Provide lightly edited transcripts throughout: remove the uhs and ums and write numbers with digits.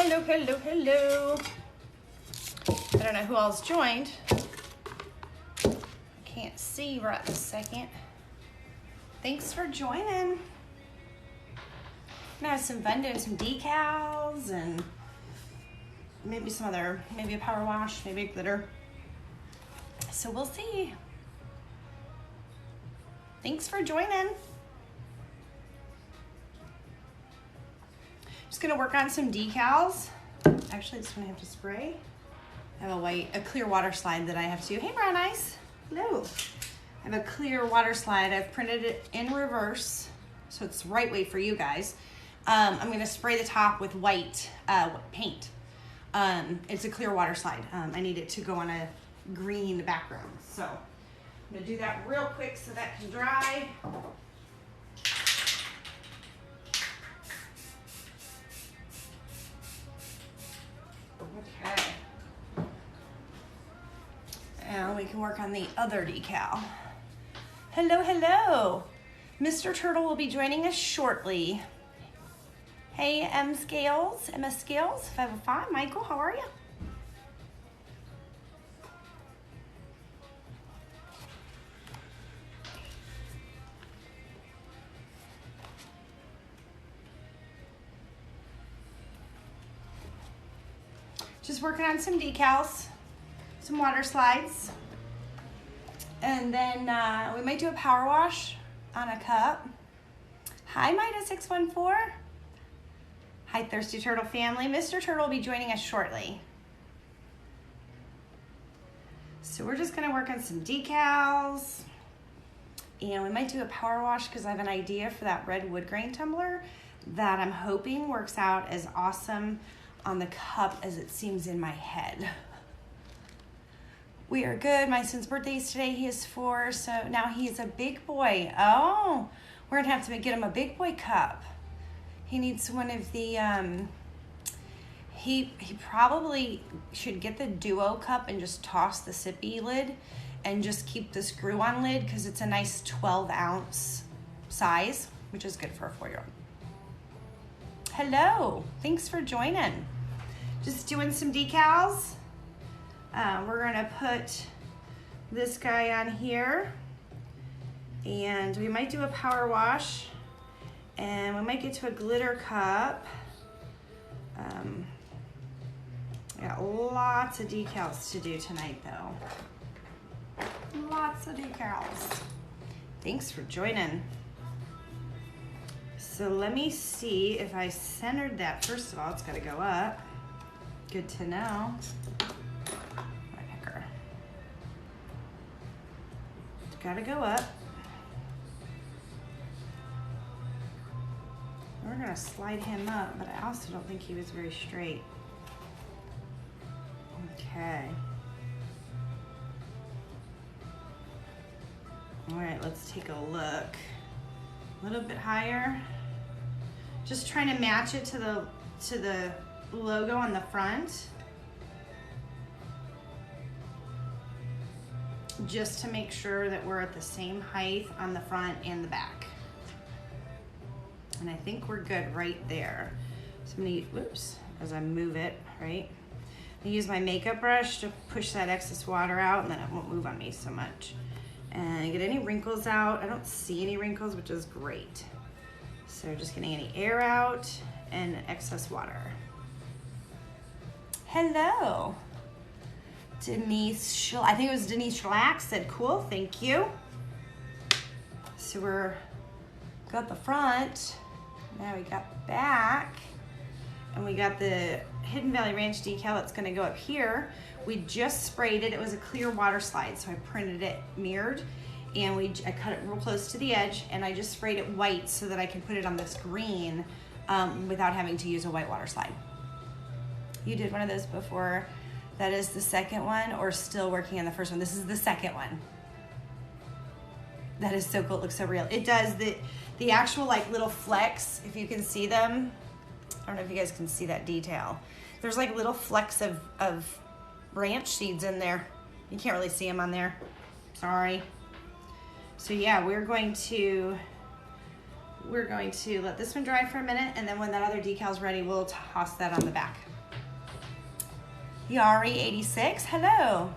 Hello, hello, hello. I don't know who all's joined. I can't see right this second. Thanks for joining. I'm gonna have some fun doing some decals and maybe some other, maybe a power wash, maybe a glitter. So we'll see. Thanks for joining. Just gonna work on some decals. Actually, this one I have to spray. I have a clear water slide that I have to do. Hey, Brown Eyes. Hello. I have a clear water slide. I've printed it in reverse, so it's the right way for you guys. I'm gonna spray the top with white paint. It's a clear water slide. I need it to go on a green background. So I'm gonna do that real quick so that can dry. Okay. And we can work on the other decal. Hello, hello. Mr. Turtle will be joining us shortly. Hey, MS Scales, 505. Michael, how are you? Just working on some decals, some water slides, and then we might do a power wash on a cup. Hi, Mida614. Hi, Thirsty Turtle family. Mr. Turtle will be joining us shortly. So we're just gonna work on some decals, and we might do a power wash because I have an idea for that red wood grain tumbler that I'm hoping works out as awesome on the cup as it seems in my head. We are good. My son's birthday is today. He is 4, so now he's a big boy. Oh, we're gonna have to get him a big boy cup. He needs one of the, he probably should get the Duo cup and just toss the sippy lid and just keep the screw on lid because it's a nice 12-ounce size, which is good for a 4-year-old. Hello, thanks for joining. Just doing some decals. We're gonna put this guy on here, and we might do a power wash, and we might get to a glitter cup. I got lots of decals to do tonight though. Lots of decals. Thanks for joining. So let me see if I centered that. First of all, it's gotta go up. Good to know. My picker. It's gotta go up. We're gonna slide him up, but I also don't think he was very straight. Okay. All right, let's take a look. A little bit higher. Just trying to match it to the logo on the front. Just to make sure that we're at the same height on the front and the back. And I think we're good right there. So I'm gonna, whoops, as I move it, right? I use my makeup brush to push that excess water out, and then it won't move on me so much. And get any wrinkles out. I don't see any wrinkles, which is great. So just getting any air out and excess water. Hello. Denise, I think it was Denise Schlack said, cool, thank you. So we're got the front, now we got the back, and we got the Hidden Valley Ranch decal that's gonna go up here. We just sprayed it. It was a clear water slide, so I printed it mirrored, and I cut it real close to the edge, and I just sprayed it white so that I can put it on this green without having to use a white water slide. You did one of those before. That is the second one, or still working on the first one? This is the second one. That is so cool. It looks so real. It does. The actual like little flecks, if you can see them. I don't know if you guys can see that detail. There's like little flecks of ranch seeds in there. You can't really see them on there. Sorry. So yeah, we're going to let this one dry for a minute, and then when that other decal's ready, we'll toss that on the back. Yari86, hello.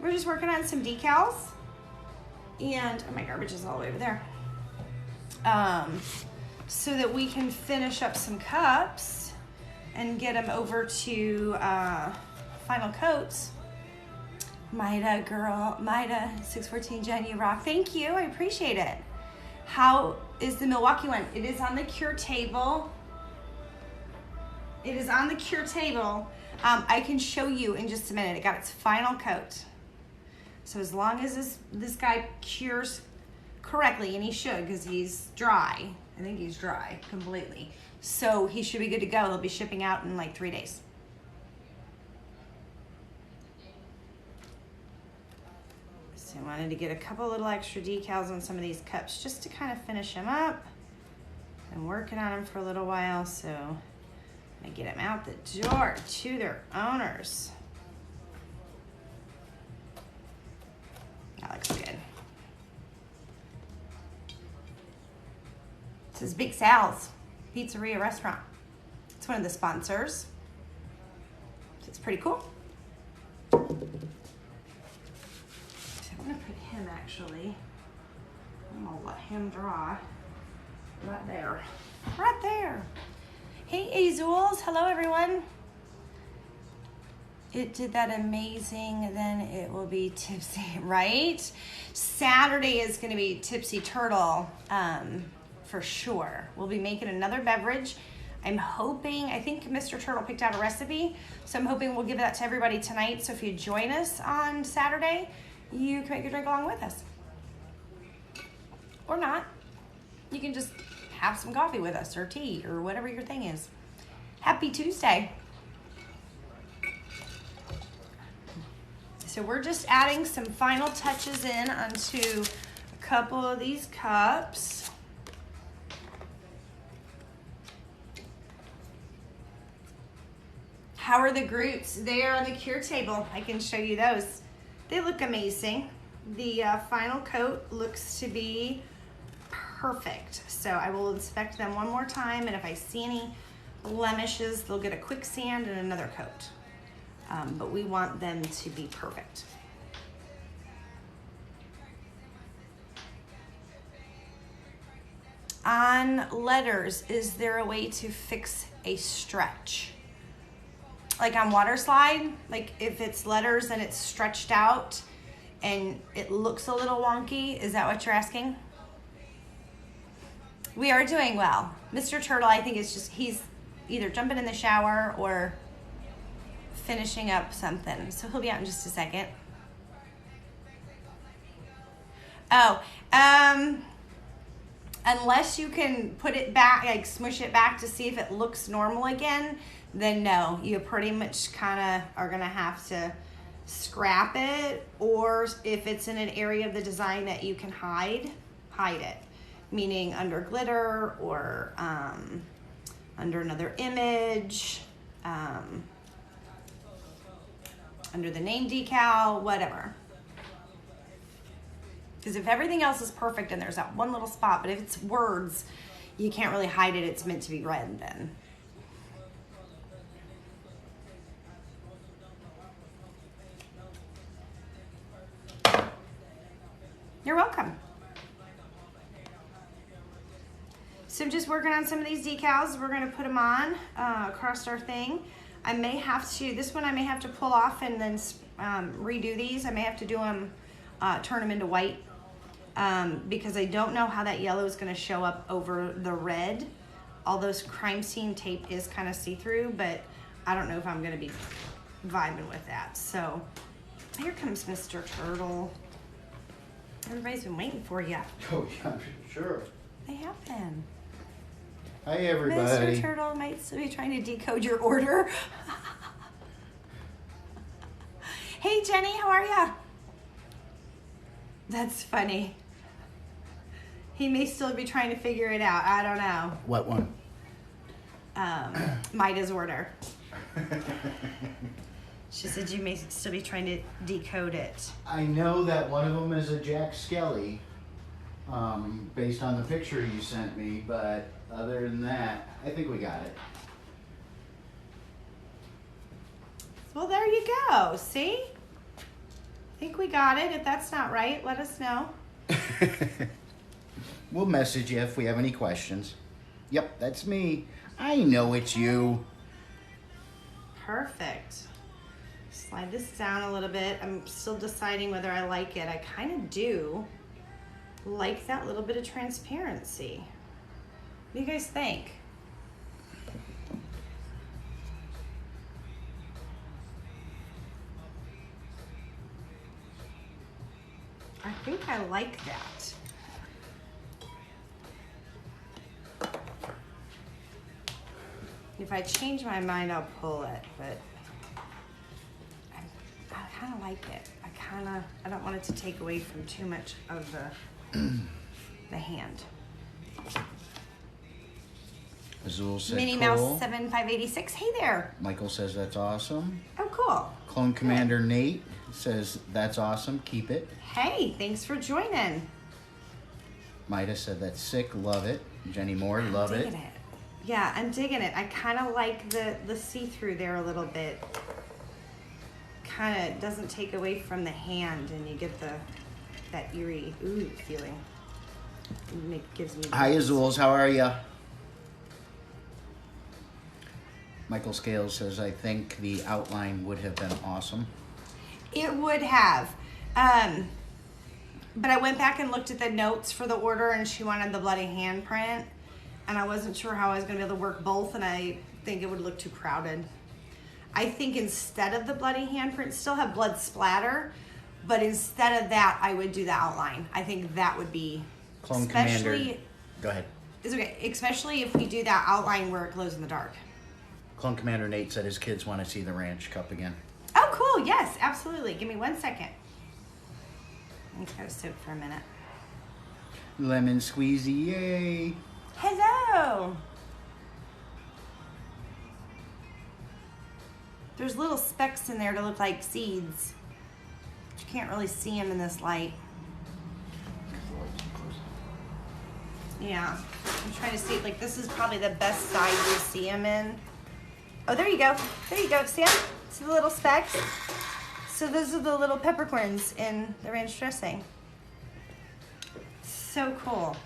We're just working on some decals. And oh, my garbage is all the way over there. So that we can finish up some cups and get them over to final coats. Maida, girl, Maida, 614 Jen, you rock. Thank you, I appreciate it. How is the Milwaukee one? It is on the cure table. It is on the cure table. I can show you in just a minute. It got its final coat. So as long as this guy cures correctly, and he should because he's dry. I think he's dry completely. So he should be good to go. They'll be shipping out in like 3 days. So I wanted to get a couple little extra decals on some of these cups just to kind of finish them up. Been working on them for a little while, so I get them out the door to their owners. That looks good. This is Big Sal's Pizzeria Restaurant. It's one of the sponsors. It's pretty cool. So I'm gonna put him actually. I'm gonna let him draw right there. Right there. Hey Azules, hello everyone. It did that amazing, then it will be Tipsy, right? Saturday is gonna be Tipsy Turtle, for sure. We'll be making another beverage. I'm hoping, I think Mr. Turtle picked out a recipe, so I'm hoping we'll give that to everybody tonight. So if you join us on Saturday, you can make a drink along with us. Or not. You can just have some coffee with us or tea or whatever your thing is. Happy Tuesday. So we're just adding some final touches in onto a couple of these cups. How are the Groots? They are on the cure table. I can show you those. They look amazing. The final coat looks to be perfect. So I will inspect them one more time, and if I see any blemishes, they'll get a quick sand and another coat. But we want them to be perfect. On letters, is there a way to fix a stretch? Like on water slide, like if it's letters and it's stretched out and it looks a little wonky, is that what you're asking? We are doing well. Mr. Turtle, I think it's just, he's either jumping in the shower or finishing up something. So he'll be out in just a second. Oh, unless you can put it back, like smush it back to see if it looks normal again, then no, you pretty much kind of are gonna have to scrap it, or if it's in an area of the design that you can hide it. Meaning under glitter or under another image, under the name decal, whatever. Because if everything else is perfect and there's that one little spot, but if it's words, you can't really hide it, it's meant to be read then. You're welcome. So I'm just working on some of these decals. We're gonna put them on across our thing. I may have to, this one I may have to pull off and then redo these. I may have to do them, turn them into white because I don't know how that yellow is gonna show up over the red. All those crime scene tape is kind of see-through, but I don't know if I'm gonna be vibing with that. So here comes Mr. Turtle. Everybody's been waiting for you. Oh, yeah, sure. They have been. Hi, everybody. Mr. Turtle might still be trying to decode your order. Hey, Jenny, how are ya? That's funny. He may still be trying to figure it out. I don't know. What one? Maida's order. She said you may still be trying to decode it. I know that one of them is a Jack Skelly, based on the picture you sent me, but other than that, I think we got it. Well, there you go. See? I think we got it. If that's not right, let us know. We'll message you if we have any questions. Yep, that's me. I know it's you. Perfect. Slide this down a little bit. I'm still deciding whether I like it. I kind of do like that little bit of transparency. What do you guys think? I think I like that. If I change my mind, I'll pull it, but I kind of like it. I don't want it to take away from too much of the hand. Azul said Minnie cool. Mouse 7586. Hey there. Michael says that's awesome. Oh, cool. Clone Commander Nate says that's awesome. Keep it. Hey, thanks for joining. Maida said that's sick. Love it. Jenny Moore, love it. Digging it. Yeah, I'm digging it. I kind of like the see-through there a little bit. Kind of doesn't take away from the hand, and you get that eerie ooh feeling. It gives me. Hi, Azuls. How are ya? Michael Scales says, I think the outline would have been awesome. It would have. But I went back and looked at the notes for the order, and she wanted the bloody handprint. And I wasn't sure how I was going to be able to work both, and I think it would look too crowded. I think instead of the bloody handprint, still have blood splatter, but instead of that, I would do the outline. I think that would be... Clone Commander... Go ahead. It's okay, especially if we do that outline where it glows in the dark. Clone Commander Nate said his kids want to see the ranch cup again. Oh, cool. Yes, absolutely. Give me 1 second. It's got to soak for a minute. Lemon squeezy, yay! Hello. There's little specks in there to look like seeds. But you can't really see them in this light. Yeah. I'm trying to see, like, this is probably the best side you see them in. Oh, there you go. There you go. See them? See the little specks? So those are the little peppercorns in the ranch dressing. So cool.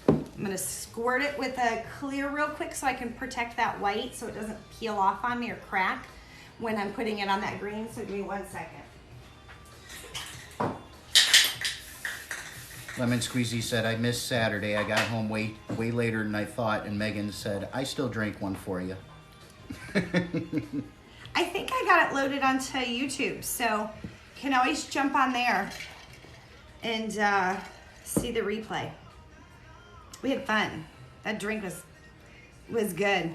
I'm gonna squirt it with a clear real quick so I can protect that white so it doesn't peel off on me or crack when I'm putting it on that green. So give me 1 second. Lemon Squeezy said, I missed Saturday. I got home way later than I thought. And Megan said, I still drank one for you. I think I got it loaded onto YouTube, so you can always jump on there and see the replay. We had fun. That drink was good.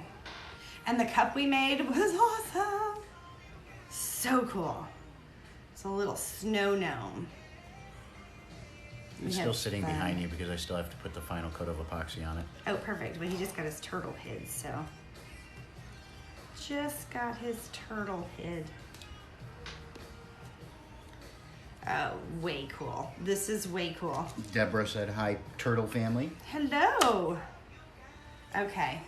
And the cup we made was awesome. So cool. It's a little snow gnome. It's still sitting behind you because I still have to put the final coat of epoxy on it. Oh, perfect. Well, he just got his turtle hid, so. Just got his turtle hid. Way cool. This is way cool. Deborah said, hi, turtle family. Hello. Okay.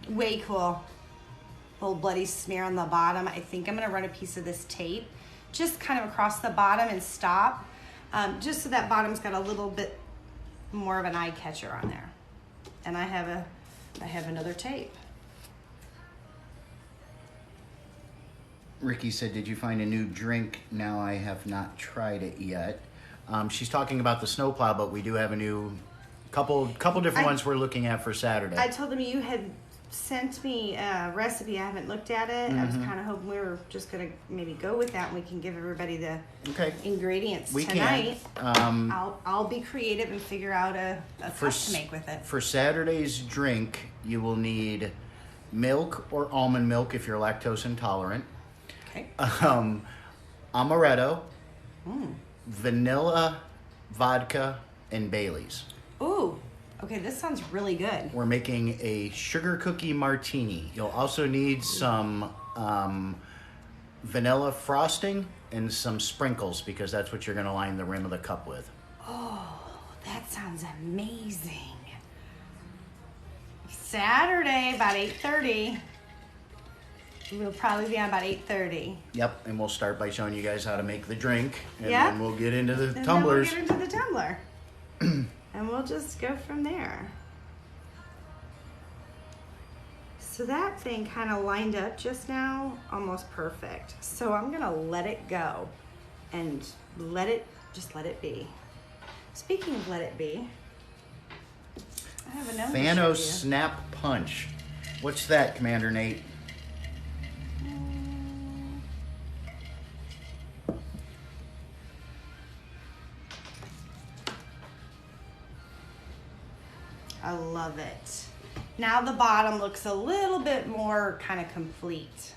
Way cool. Little bloody smear on the bottom. I think I'm gonna run a piece of this tape just kind of across the bottom and stop. Just so that bottom's got a little bit more of an eye catcher on there. And I have another tape. Ricky said, did you find a new drink? Now I have not tried it yet. She's talking about the snowplow, but we do have a new couple different ones we're looking at for Saturday. I told them you had sent me a recipe. I haven't looked at it. I was kind of hoping we were just gonna maybe go with that and we can give everybody the ingredients tonight. I'll be creative and figure out a cup to make with it. For Saturday's drink, you will need milk or almond milk if you're lactose intolerant. Okay. Amaretto, vanilla, vodka, and Bailey's. Ooh. Okay, this sounds really good. We're making a sugar cookie martini. You'll also need some vanilla frosting and some sprinkles because that's what you're going to line the rim of the cup with. Oh, that sounds amazing. Saturday, about 8:30. We'll probably be on about 8:30. Yep, and we'll start by showing you guys how to make the drink, and Yep. then we'll get into the And tumblers. then we'll get into the tumbler. And we'll just go from there. So that thing kind of lined up just now, almost perfect. So I'm gonna let it go and just let it be. Speaking of let it be, I have a note. Thanos Snap Punch. What's that, Commander Nate? I love it. Now the bottom looks a little bit more kind of complete.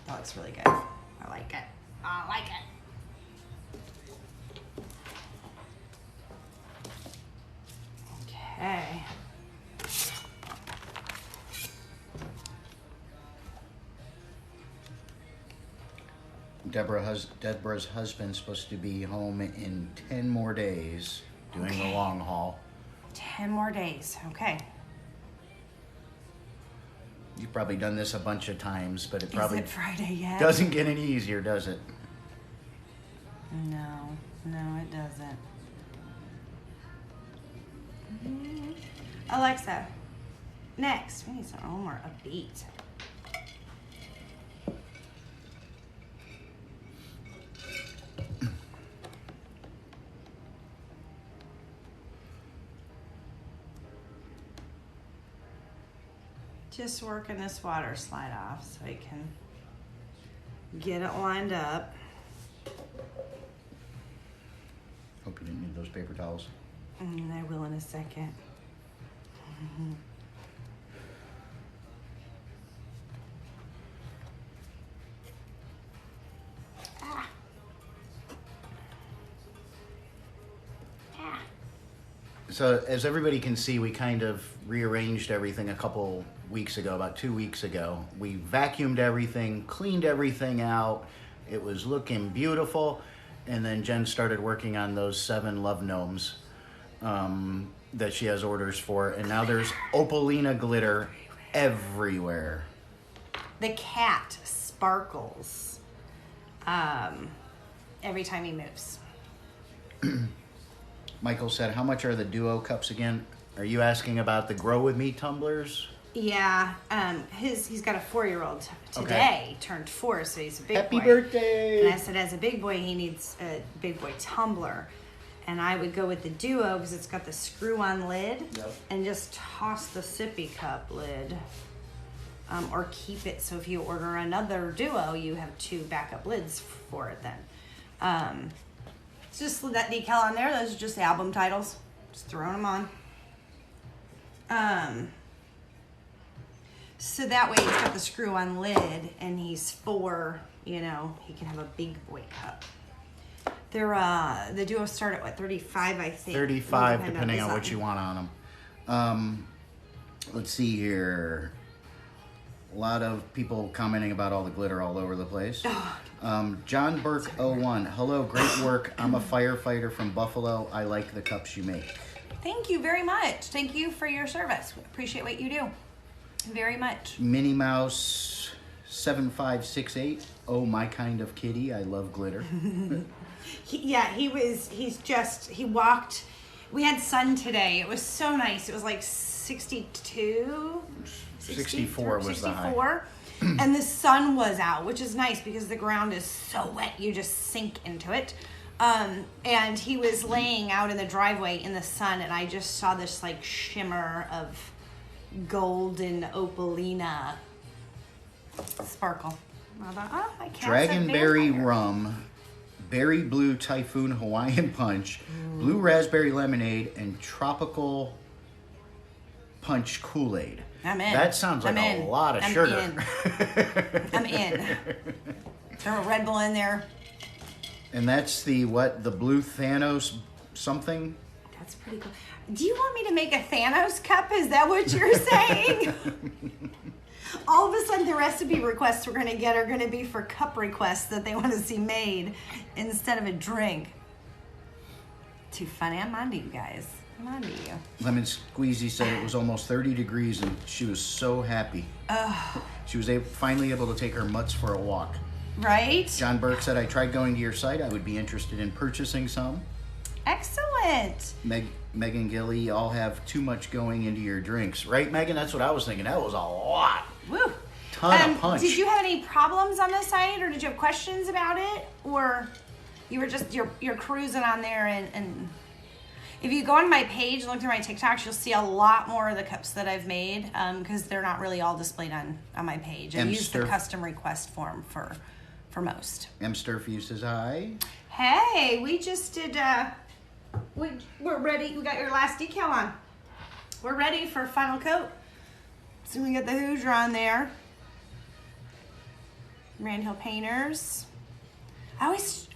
That looks really good. I like it. I like it. Okay. Deborah's husband's supposed to be home in 10 more days doing the long haul. 10 more days. Okay. You've probably done this a bunch of times, but it probably Is it Friday yet? doesn't get any easier, does it? No, it doesn't. Alexa, next. We need something a little more upbeat. Just working this water slide off so I can get it lined up. Hope you didn't need those paper towels. I will in a second. Ah. Ah. So as everybody can see, we kind of rearranged everything a couple weeks ago, about 2 weeks ago. We vacuumed everything, cleaned everything out. It was looking beautiful. And then Jen started working on those 7 love gnomes that she has orders for. And now there's Opalina glitter everywhere. The cat sparkles every time he moves. Michael said, how much are the duo cups again? Are you asking about the Grow With Me tumblers? Yeah, he's got a 4-year-old today, turned 4, so he's a big boy. Happy birthday! And I said, as a big boy, he needs a big boy tumbler. And I would go with the duo because it's got the screw-on lid, and just toss the sippy cup lid, or keep it so if you order another duo, you have 2 backup lids for it then. Just that decal on there. Those are just album titles. Just throwing them on. So that way he's got the screw-on lid, and he's 4. You know, he can have a big boy cup. They're the duos start at what, 35, I think. 35, depending on what you want on them. Let's see here. A lot of people commenting about all the glitter all over the place. John Burke 01. Hello, great work. I'm a firefighter from Buffalo. I like the cups you make. Thank you very much. Thank you for your service. We appreciate what you do very much. Minnie Mouse 7568. Oh, my kind of kitty. I love glitter. He walked. We had sun today. It was so nice. It was like 62. 64 was 64. the high. And the sun was out, which is nice because the ground is so wet. You just sink into it. And he was laying out in the driveway in the sun, and I just saw this like shimmer of golden opalina sparkle. I thought, oh, my cat's Dragonberry a vampire. rum, berry blue typhoon Hawaiian punch, blue raspberry lemonade, and tropical punch Kool-Aid. I'm in. That sounds like a lot of sugar. I'm in. Throw a Red Bull in there. And that's the blue Thanos something? That's pretty cool. Do you want me to make a Thanos cup? Is that what you're saying? All of a sudden, the recipe requests we're going to get are going to be for cup requests that they want to see made instead of a drink. Too funny. I'm on to you guys. I'm on to you. Lemon Squeezy said it was almost 30 degrees and she was so happy. Oh. She was finally able to take her mutts for a walk. Right? John Burke said, I tried going to your site. I would be interested in purchasing some. Excellent. Megan Gilly, y'all have too much going into your drinks. Right, Megan? That's what I was thinking. That was a lot. Woo. Ton of punch. Did you have any problems on the site, or did you have questions about it? Or you were just, you're cruising on there and if you go on my page and look through my TikToks, you'll see a lot more of the cups that I've made because they're not really all displayed on my page. I use the custom request form for most. M. Sturfy says hi. Hey, we just did, we're ready. We got your last decal on. We're ready for final coat. So we got the Hoosier on there. Rand Hill Painters. I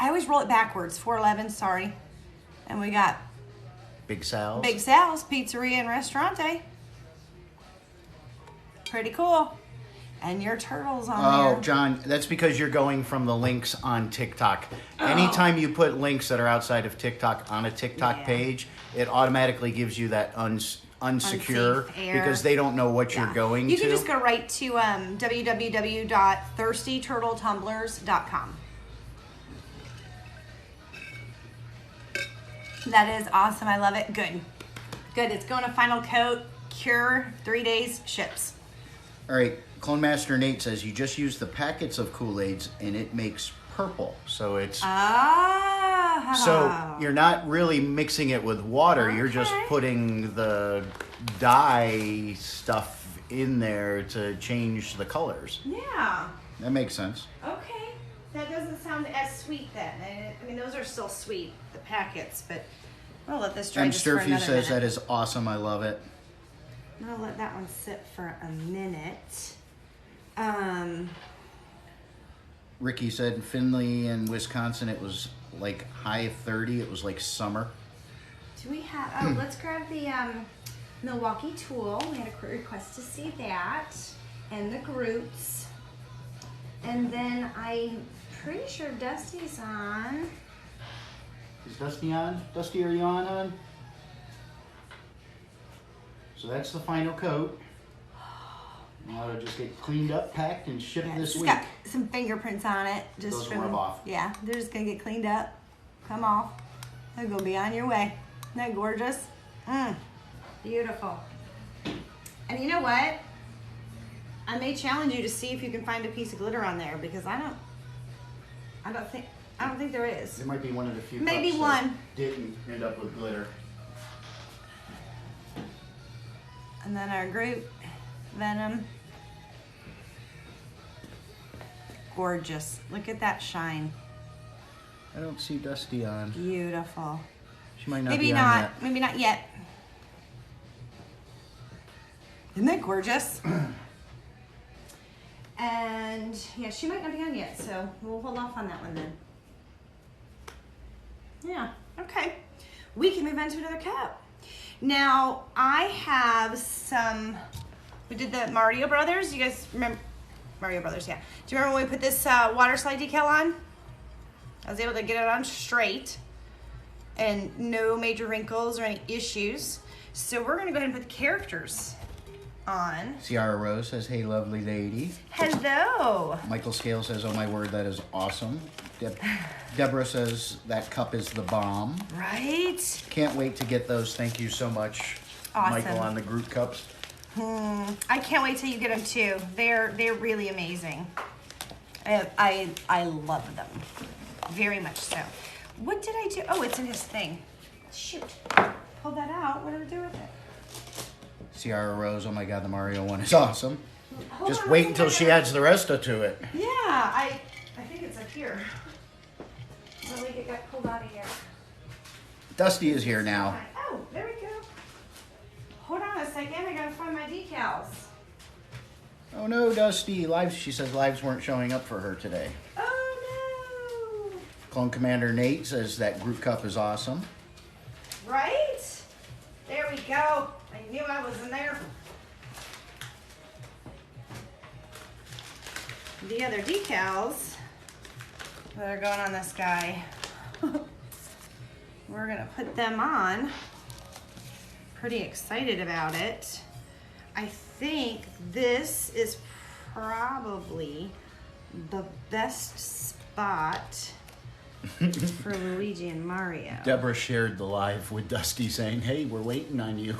always roll it backwards. 411, sorry. And we got Big Sal's. Big Sal's Pizzeria and Restaurante. Pretty cool. And your turtles on there. Oh, John, that's because you're going from the links on TikTok. Anytime you put links that are outside of TikTok on a TikTok page, it automatically gives you that unsecure because they don't know what you're going to. You can just go right to www.thirstyturtletumblers.com. That is awesome. I love it. Good. Good. It's going to final coat, cure, 3 days, ships. All right. Clone Master Nate says you just use the packets of Kool-Aids and it makes purple. So it's... So you're not really mixing it with water. Okay. You're just putting the dye stuff in there to change the colors. Yeah. That makes sense. Okay. That doesn't sound as sweet then. I mean, those are still sweet, the packets, but I'll let this dry And just for another says minute. that is awesome. I love it. I'm going to let that one sit for a minute. Ricky said in Findlay and Wisconsin it was like high 30. It was like summer. Do we have... let's grab the Milwaukee Tool. We had a request to see that. And the Groots. And then I'm pretty sure Dusty's on. Is Dusty on? Dusty, are you on? So that's the final coat. Now it'll just get cleaned up, packed, and shipped this week. It's got some fingerprints on it. Just Those from, rub off. Yeah, they're just going to get cleaned up. Come off. They're going to be on your way. Isn't that gorgeous? Beautiful. And you know what? I may challenge you to see if you can find a piece of glitter on there because I don't think there is. There might be one of the few Maybe cups one. that didn't end up with glitter. And then our Groot Venom. Gorgeous. Look at that shine. I don't see Dusty on. Beautiful. She might not Maybe be on not. yet. Maybe not yet. Isn't that gorgeous? And yeah, she might not be on yet, so we'll hold off on that one then. Yeah, okay. We can move on to another cup. Now, I have some, we did the Mario Brothers. You guys remember? Mario Brothers, yeah. Do you remember when we put this water slide decal on? I was able to get it on straight and no major wrinkles or any issues. So we're gonna go ahead and put the characters on. Ciara Rose says, hey, lovely lady. Hello. Michael Scale says, oh my word, that is awesome. Deborah says, that cup is the bomb. Right? Can't wait to get those. Thank you so much, Awesome. Michael, on the group cups. I can't wait till you get them too. They're really amazing. I love them. Very much so. What did I do? Oh, it's in this thing. Shoot. Pull that out. What did I do with it? Ciara Rose, oh my God, the Mario one is awesome. Hold Just on, wait until she adds the rest to it. Yeah, I think it's up here. Let me get that pulled out of here. Dusty is here now. Oh, there we go. Hold on a second. I gotta find my decals. Oh no, Dusty. She says lives weren't showing up for her today. Oh no. Clone Commander Nate says that group cup is awesome. Right? There we go. I knew I was in there. The other decals that are going on this guy. we're gonna put them on. Pretty excited about it. I think this is probably the best spot for Luigi and Mario. Deborah shared the live with Dusty saying, hey, we're waiting on you.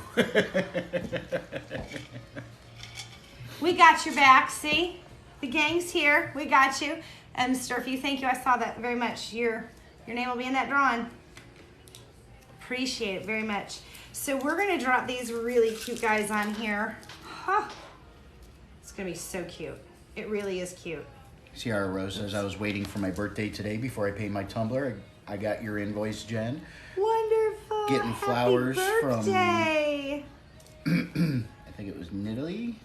We got your back, see? The gang's here. We got you. Mr. Few, thank you. I saw that very much. Your name will be in that drawing. Appreciate it very much. So we're going to drop these really cute guys on here. Huh. It's going to be so cute. It really is cute. Sierra Rose says, I was waiting for my birthday today before I paid my tumbler. I got your invoice, Jen. Wonderful. Getting flowers Happy birthday. from, I think it was Italy.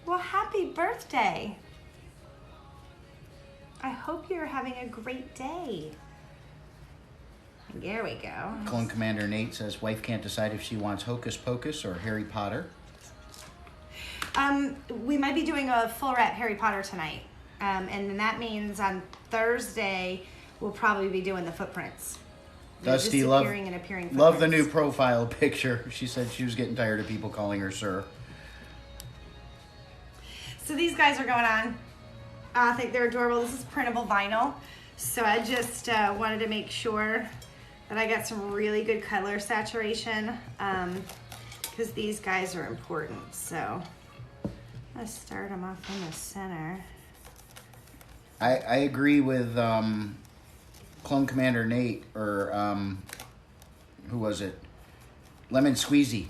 Well, happy birthday. I hope you're having a great day. There we go. Clone Commander Nate says, wife can't decide if she wants Hocus Pocus or Harry Potter. We might be doing a full wrap Harry Potter tonight. And then that means on Thursday, we'll probably be doing the footprints. Dusty, love the new profile picture. She said she was getting tired of people calling her sir. So these guys are going on. I think they're adorable. This is printable vinyl. So I just wanted to make sure that I got some really good color saturation because these guys are important. So I'm gonna start them off in the center. I agree with Clone Commander Nate, or who was it? Lemon Squeezy.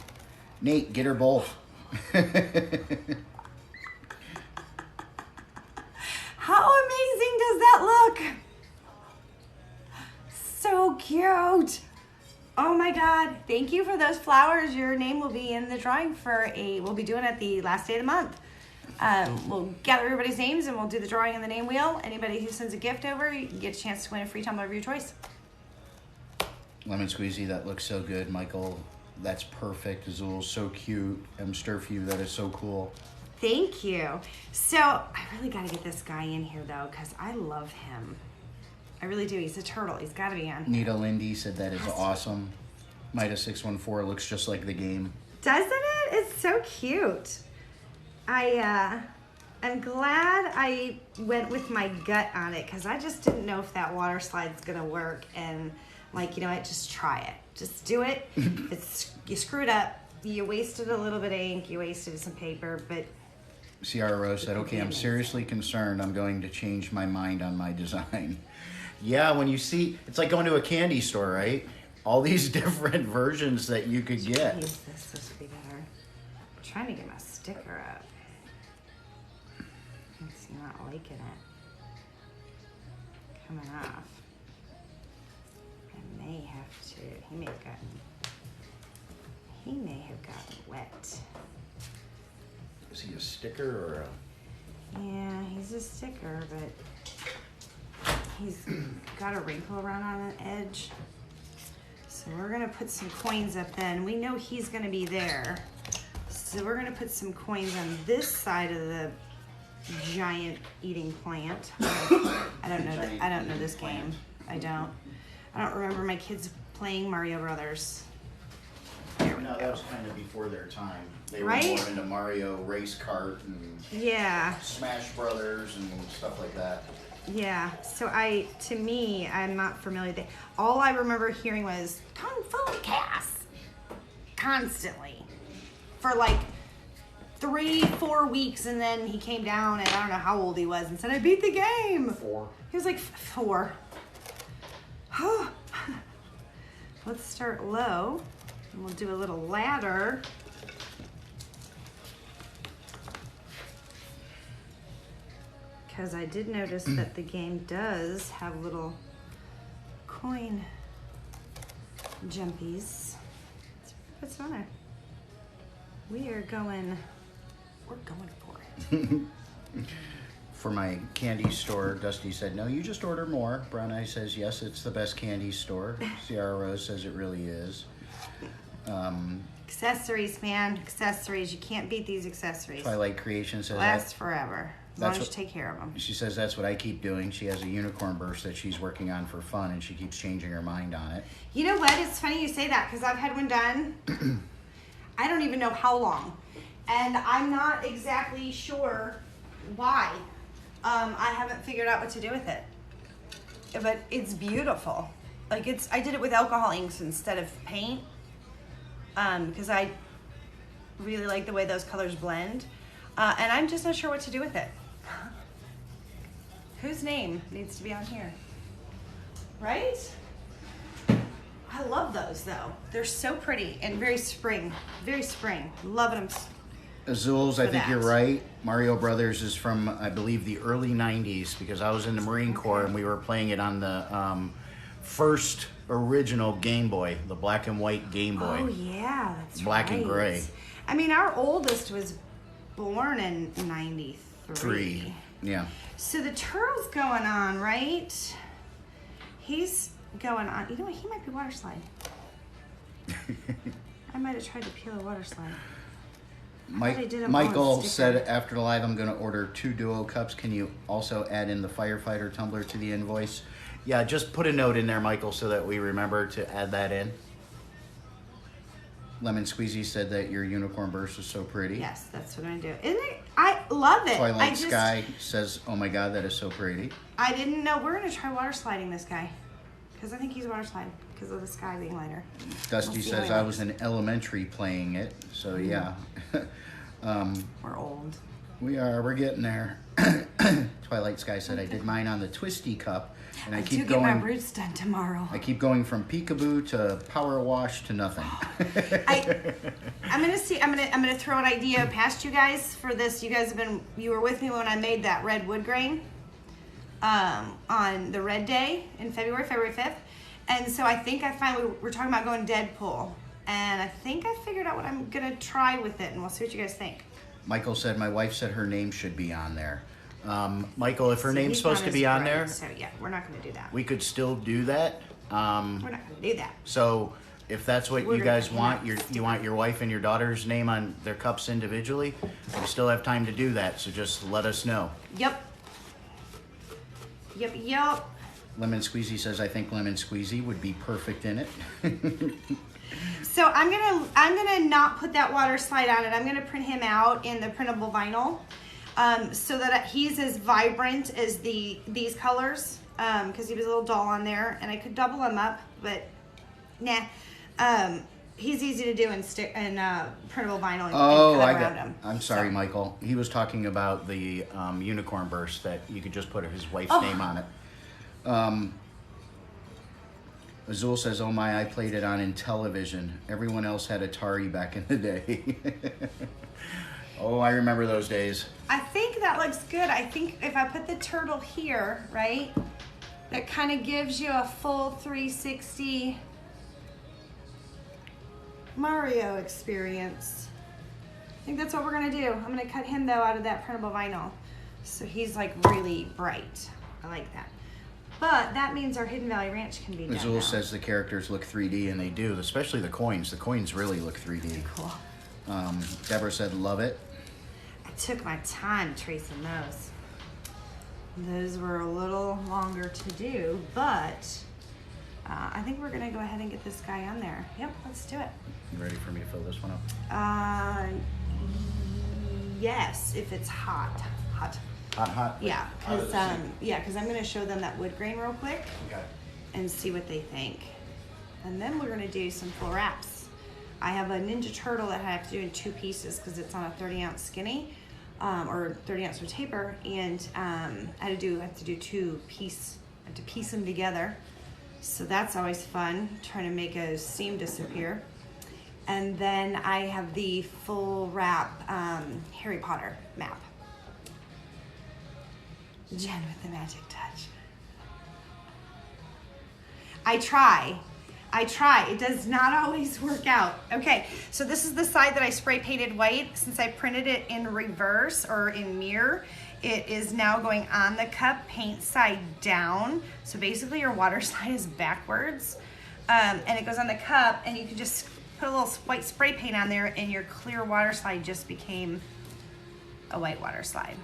Nate, get her both. How amazing does that look? So cute. Oh my God. Thank you for those flowers. Your name will be in the drawing we'll be doing it the last day of the month. We'll gather everybody's names and we'll do the drawing in the name wheel. Anybody who sends a gift over, you can get a chance to win a free tumbler of your choice. Lemon Squeezy, that looks so good. Michael, that's perfect. Azul's so cute. Sturfew, that is so cool. Thank you. So I really got to get this guy in here though, because I love him. I really do. He's a turtle. He's got to be on here. Nita Lindy said that is awesome. Mida614 looks just like the game. Doesn't it? It's so cute. I'm glad I went with my gut on it because I just didn't know if that water slide's gonna work. And like, you know what? Just try it. Just do it. You screwed up. You wasted a little bit of ink. You wasted some paper, but. Sierra Rose said, okay, I'm seriously concerned. I'm going to change my mind on my design. Yeah, when you see, it's like going to a candy store, right? All these different versions that you could get. Use this. This would be better. I'm trying to get my sticker up. It's not liking it. Coming off. I may have to. He may have gotten wet. Is he a sticker or a... Yeah, he's a sticker, but he's got a wrinkle around on the edge. So we're gonna put some coins up then. We know he's gonna be there. So we're gonna put some coins on this side of the giant eating plant. I don't know this game. I don't remember my kids playing Mario Brothers. There we No, go. that was kind of before their time. They were Right? more into Mario Race Kart and Yeah. Smash Brothers and stuff like that. Yeah, so to me, I'm not familiar with it. All I remember hearing was Kung Fu Cass constantly for like 3-4 weeks, and then he came down and I don't know how old he was and said, I beat the game. 4. He was like 4. Let's start low and we'll do a little ladder. Because I did notice that the game does have little coin jumpies. It's on there. We're going for it. For my candy store, Dusty said, no, you just order more. Brown Eye says, yes, it's the best candy store. Sierra Rose says it really is. Accessories, man. Accessories. You can't beat these accessories. Twilight Creation says, Lasts forever. As long as you take care of them. She says that's what I keep doing. She has a unicorn burst that she's working on for fun, and she keeps changing her mind on it. You know what? It's funny you say that because I've had one done. I don't even know how long. And I'm not exactly sure why. I haven't figured out what to do with it. But it's beautiful. Like I did it with alcohol inks instead of paint. Because I really like the way those colors blend. And I'm just not sure what to do with it. Whose name needs to be on here? Right? I love those though. They're so pretty and very spring. Very spring. Loving them. Azules, I think you're right. Mario Brothers is from, I believe, the early 90s because I was in the Marine Corps and we were playing it on the first original Game Boy, the black and white Game Boy. Oh, yeah, that's black and gray. I mean, our oldest was born in 93. Yeah. So the turtle's going on, right? He's going on. You know what? He might be water slide. I might have tried to peel a water slide. Michael said after the live, I'm going to order 2 duo cups. Can you also add in the firefighter tumbler to the invoice? Yeah, just put a note in there, Michael, so that we remember to add that in. Lemon Squeezy said that your unicorn burst is so pretty. Yes, that's what I'm going to do. Isn't it? I love it. Twilight Sky says, oh my God, that is so pretty. I didn't know. We're going to try water sliding this guy. Because I think he's water slide because of the sky being lighter. Dusty says I was in elementary playing it. So yeah. We're old. We're getting there. Twilight Sky said I did mine on the Twisty Cup. And I keep going. Get my roots done tomorrow. I keep going from peekaboo to power wash to nothing. I'm gonna see. I'm gonna throw an idea past you guys for this. You were with me when I made that red wood grain on the red day in February 5th, and so I think I finally we're talking about going Deadpool, and I think I figured out what I'm gonna try with it, and we'll see what you guys think. Michael said my wife said her name should be on there. Michael, if her name's supposed to be on there, so yeah, we're not going to do that. We could still do that. We're not going to do that. So if that's what you guys want, you want your wife and your daughter's name on their cups individually, we still have time to do that. So just let us know. Yep. Lemon Squeezy says I think Lemon Squeezy would be perfect in it. So I'm gonna not put that water slide on it. I'm gonna print him out in the printable vinyl. So that he's as vibrant as these colors, because he was a little dull on there, and I could double him up, but nah. He's easy to do in printable vinyl and cut around him. I'm sorry, Michael. He was talking about the unicorn burst that you could just put his wife's name on it. Azul says, oh my, I played it on Intellivision. Everyone else had Atari back in the day. Oh, I remember those days. I think that looks good. I think if I put the turtle here, right, that kind of gives you a full 360 Mario experience. I think that's what we're going to do. I'm going to cut him, though, out of that printable vinyl. So he's, like, really bright. I like that. But that means our Hidden Valley Ranch can be done Azul says the characters look 3D, and they do, especially the coins. The coins really look 3D. Cool. Deborah said, love it. I took my time tracing those. Those were a little longer to do, but I think we're going to go ahead and get this guy on there. Yep, let's do it. You ready for me to fill this one up? Yes, if it's hot. Hot? Yeah, because I'm going to show them that wood grain real quick and see what they think. And then we're going to do some full wraps. I have a Ninja Turtle that I have to do in 2 pieces because it's on a 30-ounce skinny or 30-ounce with taper, and I have to do 2 piece. I have to piece them together. So that's always fun, trying to make a seam disappear. And then I have the full wrap Harry Potter map. Jen with the magic touch. I try. It does not always work out. Okay, so this is the side that I spray painted white. Since I printed it in reverse or in mirror, it is now going on the cup, paint side down. So basically your water slide is backwards. And it goes on the cup, and you can just put a little white spray paint on there, and your clear water slide just became a white water slide.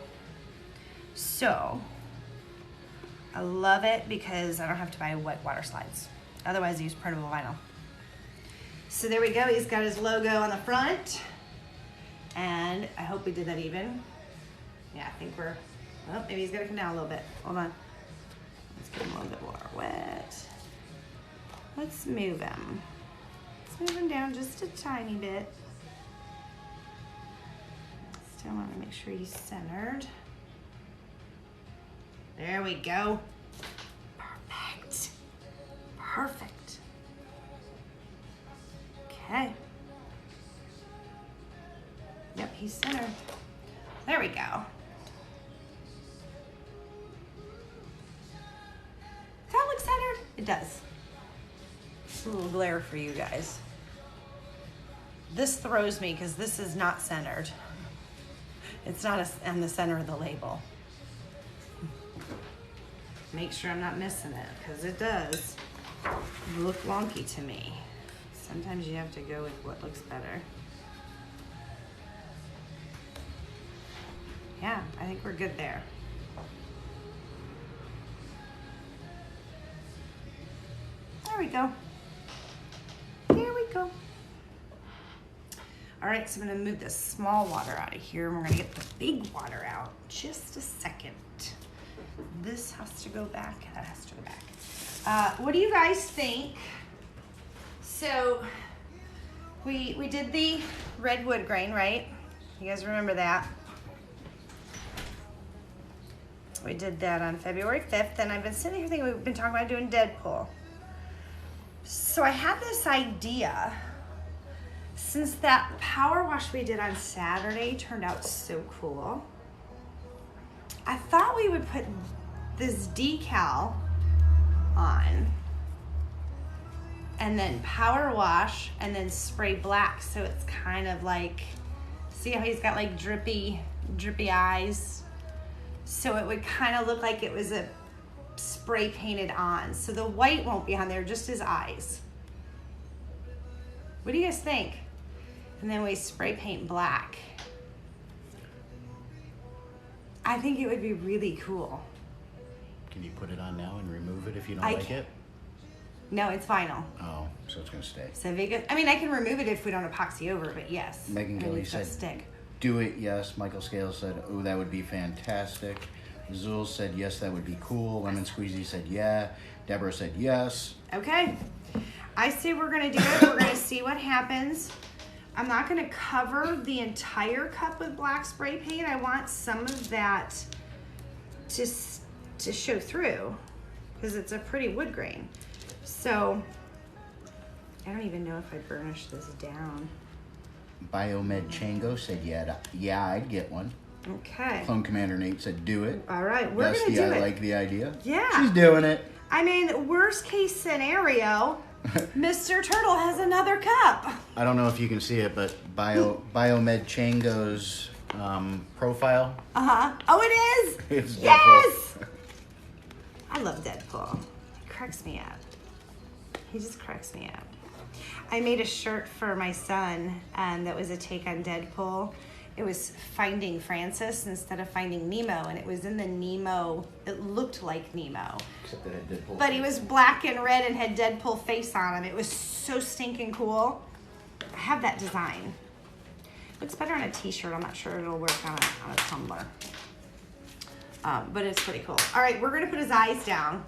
So, I love it because I don't have to buy wet water slides. Otherwise, I use printable vinyl. So there we go. He's got his logo on the front. And I hope we did that even. Yeah, I think we're, well, maybe he's gonna come down a little bit. Hold on. Let's get him a little bit more wet. Let's move him. Let's move him down just a tiny bit. Still want to make sure he's centered. There we go. Perfect. Perfect. Okay. Yep, he's centered. There we go. Does that look centered? It does. It's a little glare for you guys. This throws me because this is not centered. It's not in the center of the label. Make sure I'm not missing it because it does look wonky to me. Sometimes you have to go with what looks better. Yeah, I think we're good there. There we go. There we go. All right, so I'm gonna move the small water out of here and we're gonna get the big water out. Just a second. This has to go back, that has to go back. What do you guys think? So we did the red wood grain, right? You guys remember that? We did that on February 5th, and I've been sitting here thinking we've been talking about doing Deadpool. So I had this idea, since that power wash we did on Saturday turned out so cool, I thought we would put this decal on and then power wash and then spray black so it's kind of like, see how he's got like drippy eyes? So it would kind of look like it was a spray painted on. So the white won't be on there, just his eyes. What do you guys think? And then we spray paint black. I think it would be really cool. Can you put it on now and remove it if you don't like it? No, it's vinyl. Oh, so it's gonna stay. So Vegas, I mean, I can remove it if we don't epoxy over, but yes. Megan Gilly said, stick. Do it, yes. Michael Scales said, oh, that would be fantastic. Zool said, yes, that would be cool. Lemon Squeezy said, yeah. Deborah said, yes. Okay. I say we're going to do it. We're going to see what happens. I'm not going to cover the entire cup with black spray paint. I want some of that to show through because it's a pretty wood grain. So I don't even know if I burnish this down. Biomed Chango said, yeah, I'd get one. Okay. Clone Commander Nate said, do it. All right, we're going to do it. I like the idea. Yeah. She's doing it. I mean, worst case scenario, Mr. Turtle has another cup. I don't know if you can see it, but Biomed Chango's profile. Uh-huh. Oh, it is? It's yes! I love Deadpool. He cracks me up. He just cracks me up. I made a shirt for my son that was a take on Deadpool. It was Finding Francis instead of Finding Nemo, and it was in the Nemo, it looked like Nemo. Except that it had Deadpool. But he was black and red and had Deadpool face on him. It was so stinking cool. I have that design. Looks better on a t-shirt. I'm not sure it'll work on a tumbler. But it's pretty cool. All right, we're gonna put his eyes down.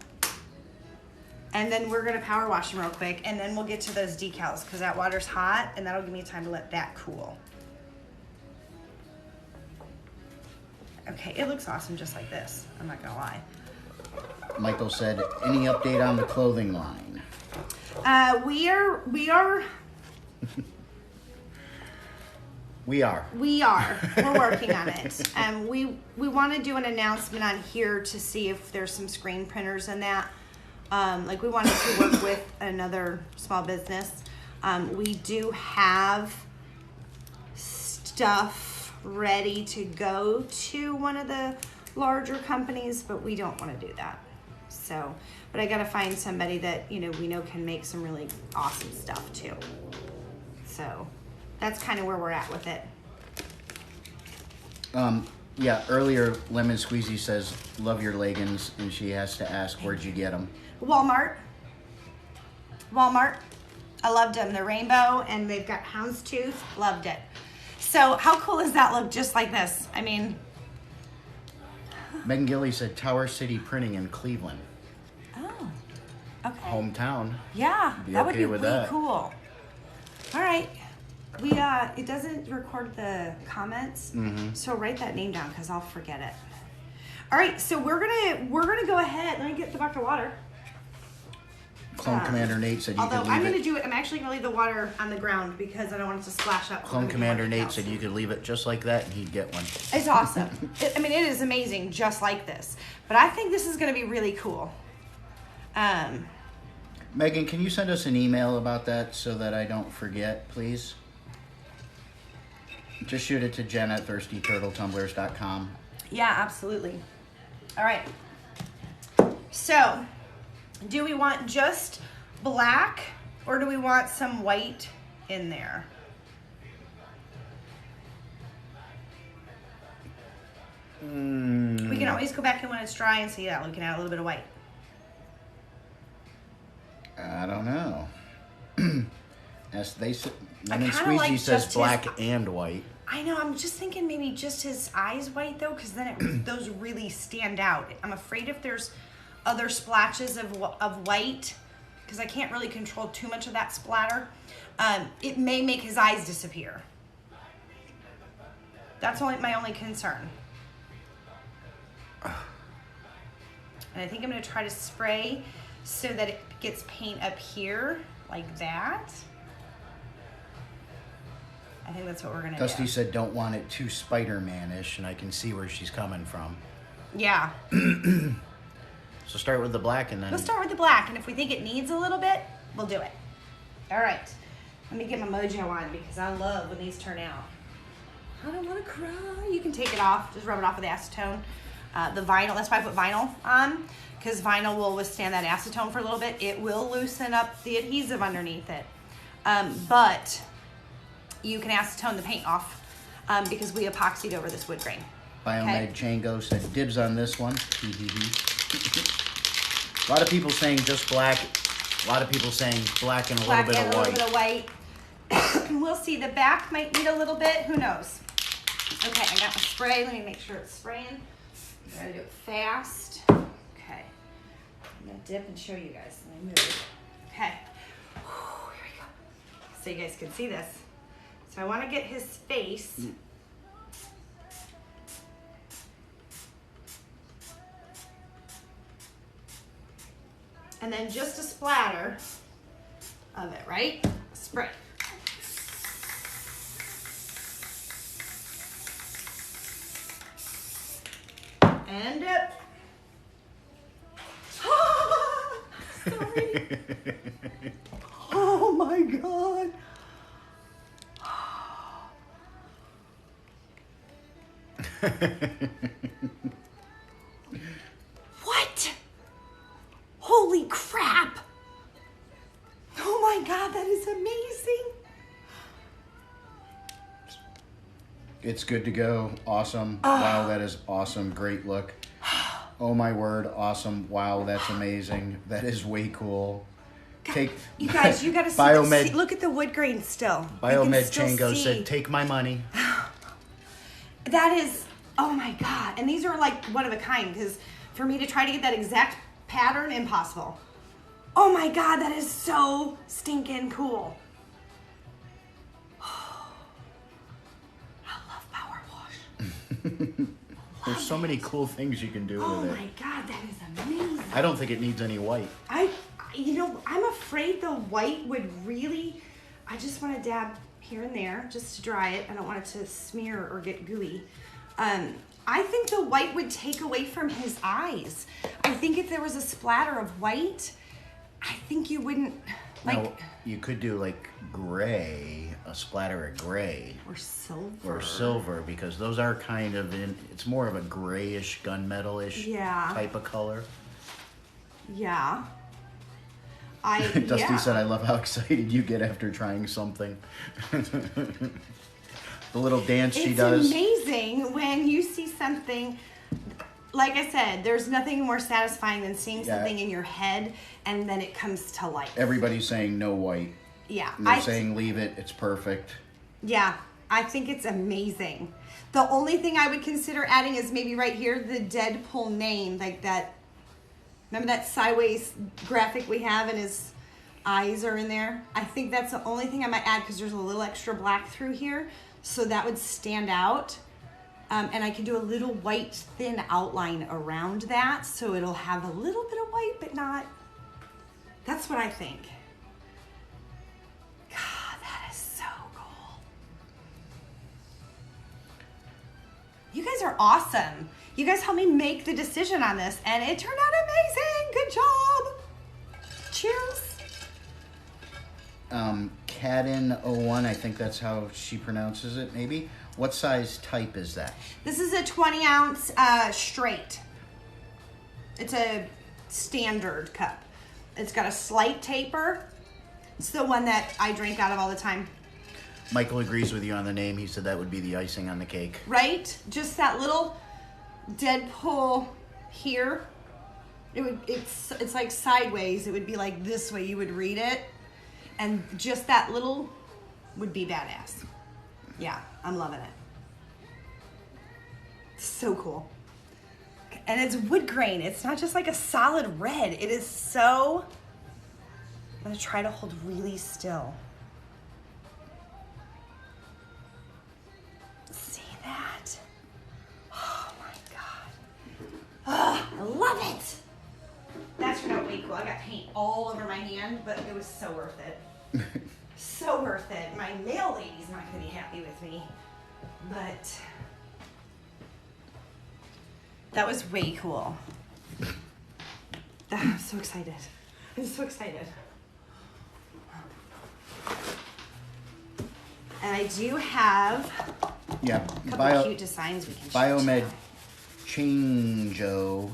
And then we're gonna power wash him real quick, and then we'll get to those decals because that water's hot, and that'll give me time to let that cool. Okay, it looks awesome just like this. I'm not gonna lie. Michael said, any update on the clothing line? We are. We're working on it. We want to do an announcement on here to see if there's some screen printers in that. Like we wanted to work with another small business. We do have stuff ready to go to one of the larger companies, but we don't want to do that. So, but I got to find somebody that, we know can make some really awesome stuff too. So that's kind of where we're at with it. Yeah, earlier Lemon Squeezy says, love your leggings, and she has to ask, where'd you get them? Walmart. Walmart. I loved them. They're rainbow, and they've got houndstooth. Loved it. So how cool does that look just like this? I mean... Megan Gilly said, Tower City Printing in Cleveland. Oh, okay. Hometown. Yeah, Be that would okay be with really that. cool. All right. It doesn't record the comments, so write that name down because I'll forget it. All right, so we're gonna go ahead. Let me get the bucket of water. Clone Commander Nate said you could Although leave I'm gonna it. do it, I'm actually gonna leave the water on the ground because I don't want it to splash up. Clone Commander Nate said you could leave it just like that and he'd get one. It's awesome. I mean, it is amazing, just like this. But I think this is gonna be really cool. Megan, can you send us an email about that so that I don't forget, please? Just shoot it to Jen at thirstyturtletumblers.com. Yeah, absolutely. All right. So, do we want just black or do we want some white in there? We can always go back in when it's dry and see that. We can add a little bit of white. I don't know. As they said, Lemon kinda Squeezy like says just black his- and white. I know, I'm just thinking maybe just his eyes white though, because then those really stand out. I'm afraid if there's other splashes of white, because I can't really control too much of that splatter, it may make his eyes disappear. That's my only concern. And I think I'm gonna try to spray so that it gets paint up here, like that. I think that's what we're gonna Dusty do. said don't want it too Spider-Man-ish, and I can see where she's coming from. Yeah. So start with the black and then... We'll start with the black, and if we think it needs a little bit, we'll do it. All right. Let me get my mojo on because I love when these turn out. I don't want to cry. You can take it off. Just rub it off with acetone. The vinyl, that's why I put vinyl on, because vinyl will withstand that acetone for a little bit. It will loosen up the adhesive underneath it. But you can acetone the paint off because we epoxied over this wood grain. Biomed Chango said dibs on this one. A lot of people saying just black. A lot of people saying black and a little bit of white. Black and a little bit of white. We'll see. The back might need a little bit. Who knows? Okay, I got my spray. Let me make sure it's spraying. I gotta do it fast. Okay. I'm gonna dip and show you guys. Let me move. Okay. Whew, here we go. So you guys can see this. So I want to get his face. And then just a splatter of it, right? Spray. And dip. Sorry. Oh my God. What? Holy crap. Oh my God, that is amazing. It's good to go. Awesome. Wow, that is awesome. Great look. Oh my word, awesome. Wow, that's amazing. That is way cool. Take You guys, you gotta see, Biomed, look at the wood grain still. Biomed You can still Chango see. said, take my money. That is, oh my God. And these are like one of a kind, because for me to try to get that exact pattern, impossible. Oh my God, that is so stinking cool. I love Power Wash. There's so many cool things you can do Oh with my it. God, that is amazing. I don't think it needs any white. I'm afraid the white would really, I just want to dab here and there just to dry it. I don't want it to smear or get gooey. I think the white would take away from his eyes. I think if there was a splatter of white, I think you wouldn't, like... No, you could do like gray, a splatter of gray. Or silver. Or silver, because those are kind of it's more of a grayish, gunmetal-ish type of color. Yeah. Dusty said, I love how excited you get after trying something. the little dance she does. It's amazing when you see something, like I said, there's nothing more satisfying than seeing something in your head and then it comes to life. Everybody's saying no white. Yeah. And they're saying leave it, it's perfect. Yeah, I think it's amazing. The only thing I would consider adding is maybe right here, the Deadpool name, like that. Remember that sideways graphic we have and his eyes are in there? I think that's the only thing I might add because there's a little extra black through here. So that would stand out. And I can do a little white thin outline around that. So it'll have a little bit of white, but not. That's what I think. God, that is so cool. You guys are awesome. You guys helped me make the decision on this, and it turned out amazing. Good job. Cheers. Cadden01, I think that's how she pronounces it, maybe. What size type is that? This is a 20-ounce straight. It's a standard cup. It's got a slight taper. It's the one that I drink out of all the time. Michael agrees with you on the name. He said that would be the icing on the cake. Right? Just that little Deadpool here. It's like sideways. It would be like this way you would read it. And just that little would be badass. Yeah, I'm loving it. So cool. And it's wood grain. It's not just like a solid red. It is so... I'm going to try to hold really still. See that? Oh my God. Oh, I love it. That turned out way cool. I got paint all over my hand, but it was so worth it. So worth it. My nail lady's not going to be happy with me, but that was way cool. I'm so excited. I'm so excited. And I do have a couple cute designs we can show. Biomed Chango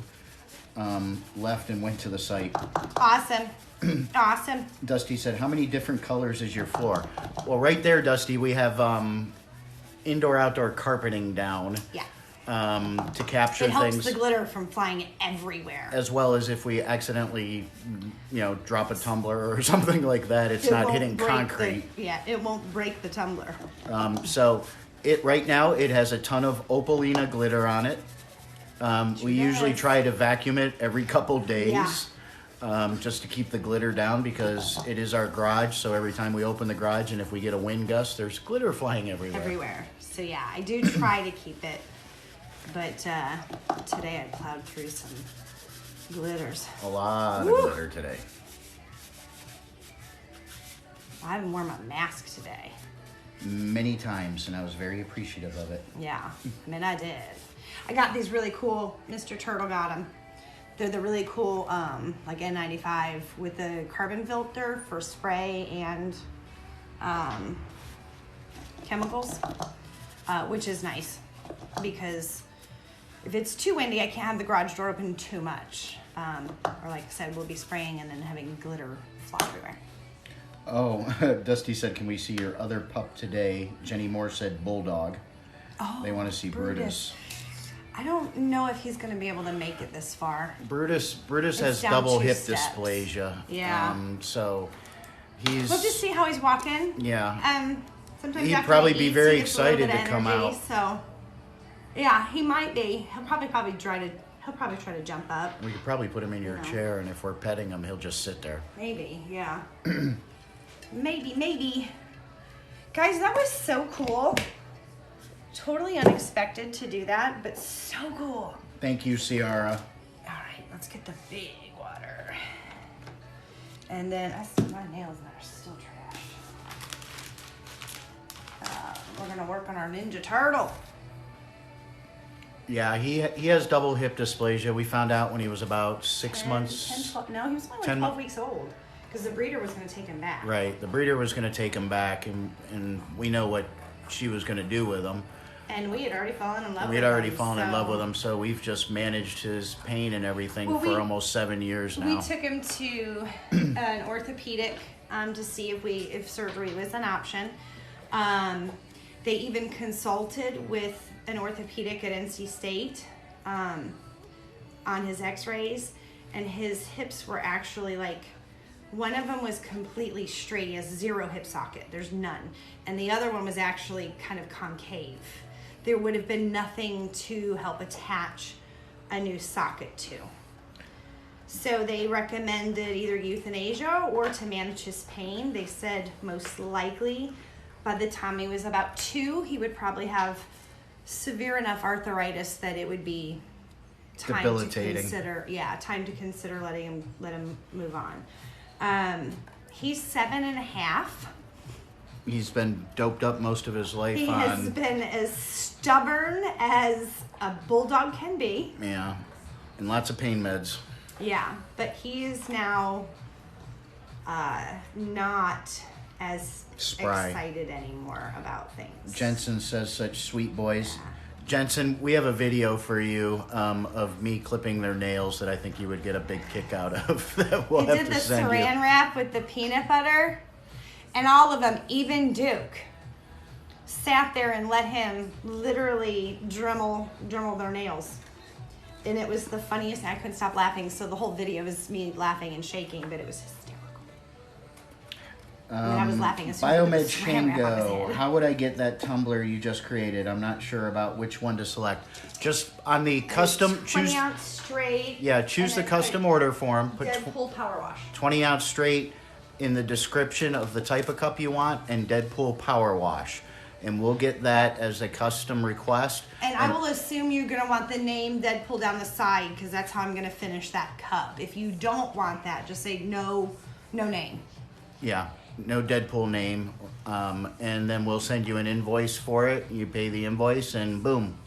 left and went to the site. Awesome. Awesome. Dusty said, how many different colors is your floor? Well, right there, Dusty, we have indoor-outdoor carpeting down. Yeah. To capture it helps things. the glitter from flying everywhere. As well as if we accidentally, drop a tumbler or something like that, it's not hitting concrete. It won't break the tumbler. So right now it has a ton of Opalina glitter on it. We usually try to vacuum it every couple days. Just to keep the glitter down because it is our garage. So every time we open the garage and if we get a wind gust, there's glitter flying everywhere. So yeah, I do try to keep it. But today I plowed through some glitters. A lot of glitter today. I haven't worn my mask today. Many times, and I was very appreciative of it. Yeah, I mean I did. I got these really cool, Mr. Turtle got them. They're the really cool, like N95 with the carbon filter for spray and chemicals, which is nice because if it's too windy, I can't have the garage door open too much. Or like I said, we'll be spraying and then having glitter fly everywhere. Oh, Dusty said, can we see your other pup today? Jenny Moore said Bulldog. Oh, they want to see Brutus. I don't know if he's going to be able to make it this far. Brutus has double hip dysplasia. Yeah. So he's... We'll just see how he's walking. Yeah. Sometimes he'd probably be very excited to come out. So, yeah, he might be. He'll probably try to jump up. We could probably put him in your chair, and if we're petting him, he'll just sit there. Maybe, yeah. Maybe. Guys, that was so cool. Totally unexpected to do that, but so cool. Thank you, Ciara. All right, let's get the big water. And then, my nails are still trash. We're going to work on our Ninja Turtle. Yeah, he has double hip dysplasia. We found out when he was about 6 months. 10, 12, no, he was only like 12 weeks old because the breeder was going to take him back. Right, the breeder was going to take him back, and we know what she was going to do with him. And we had already fallen in love with him. We had already fallen in love with him, so we've just managed his pain and everything for almost 7 years now. We took him to an orthopedic to see if surgery was an option. They even consulted with an orthopedic at NC State on his x-rays, and his hips were actually like, one of them was completely straight. He has 0 hip socket. There's none. And the other one was actually kind of concave. There would have been nothing to help attach a new socket to. So they recommended either euthanasia or to manage his pain. They said most likely by the time he was about 2, he would probably have severe enough arthritis that it would be time debilitating. to consider. Yeah, time to consider let him move on. He's 7.5. He's been doped up most of his life. He has been as stubborn as a bulldog can be. Yeah, and lots of pain meds. Yeah, but he is now not as Spry. excited anymore about things. Jensen says such sweet boys. Yeah. Jensen, we have a video for you of me clipping their nails that I think you would get a big kick out of. That we'll he did the saran wrap with the peanut butter, and all of them, even Duke, sat there and let him literally Dremel their nails. And it was the funniest. I couldn't stop laughing. So the whole video was me laughing and shaking, but it was hysterical. I was laughing as soon as Biomed Shango, how would I get that tumbler you just created? I'm not sure about which one to select. Just on the custom, 20 ounce straight. Yeah, choose the custom order form. Put Deadpool Powerwash. 20 ounce straight in the description of the type of cup you want, and Deadpool Powerwash. And we'll get that as a custom request. And I will assume you're going to want the name Deadpool down the side, because that's how I'm going to finish that cup. If you don't want that, just say no name. Yeah, no Deadpool name. And then we'll send you an invoice for it. You pay the invoice, and boom,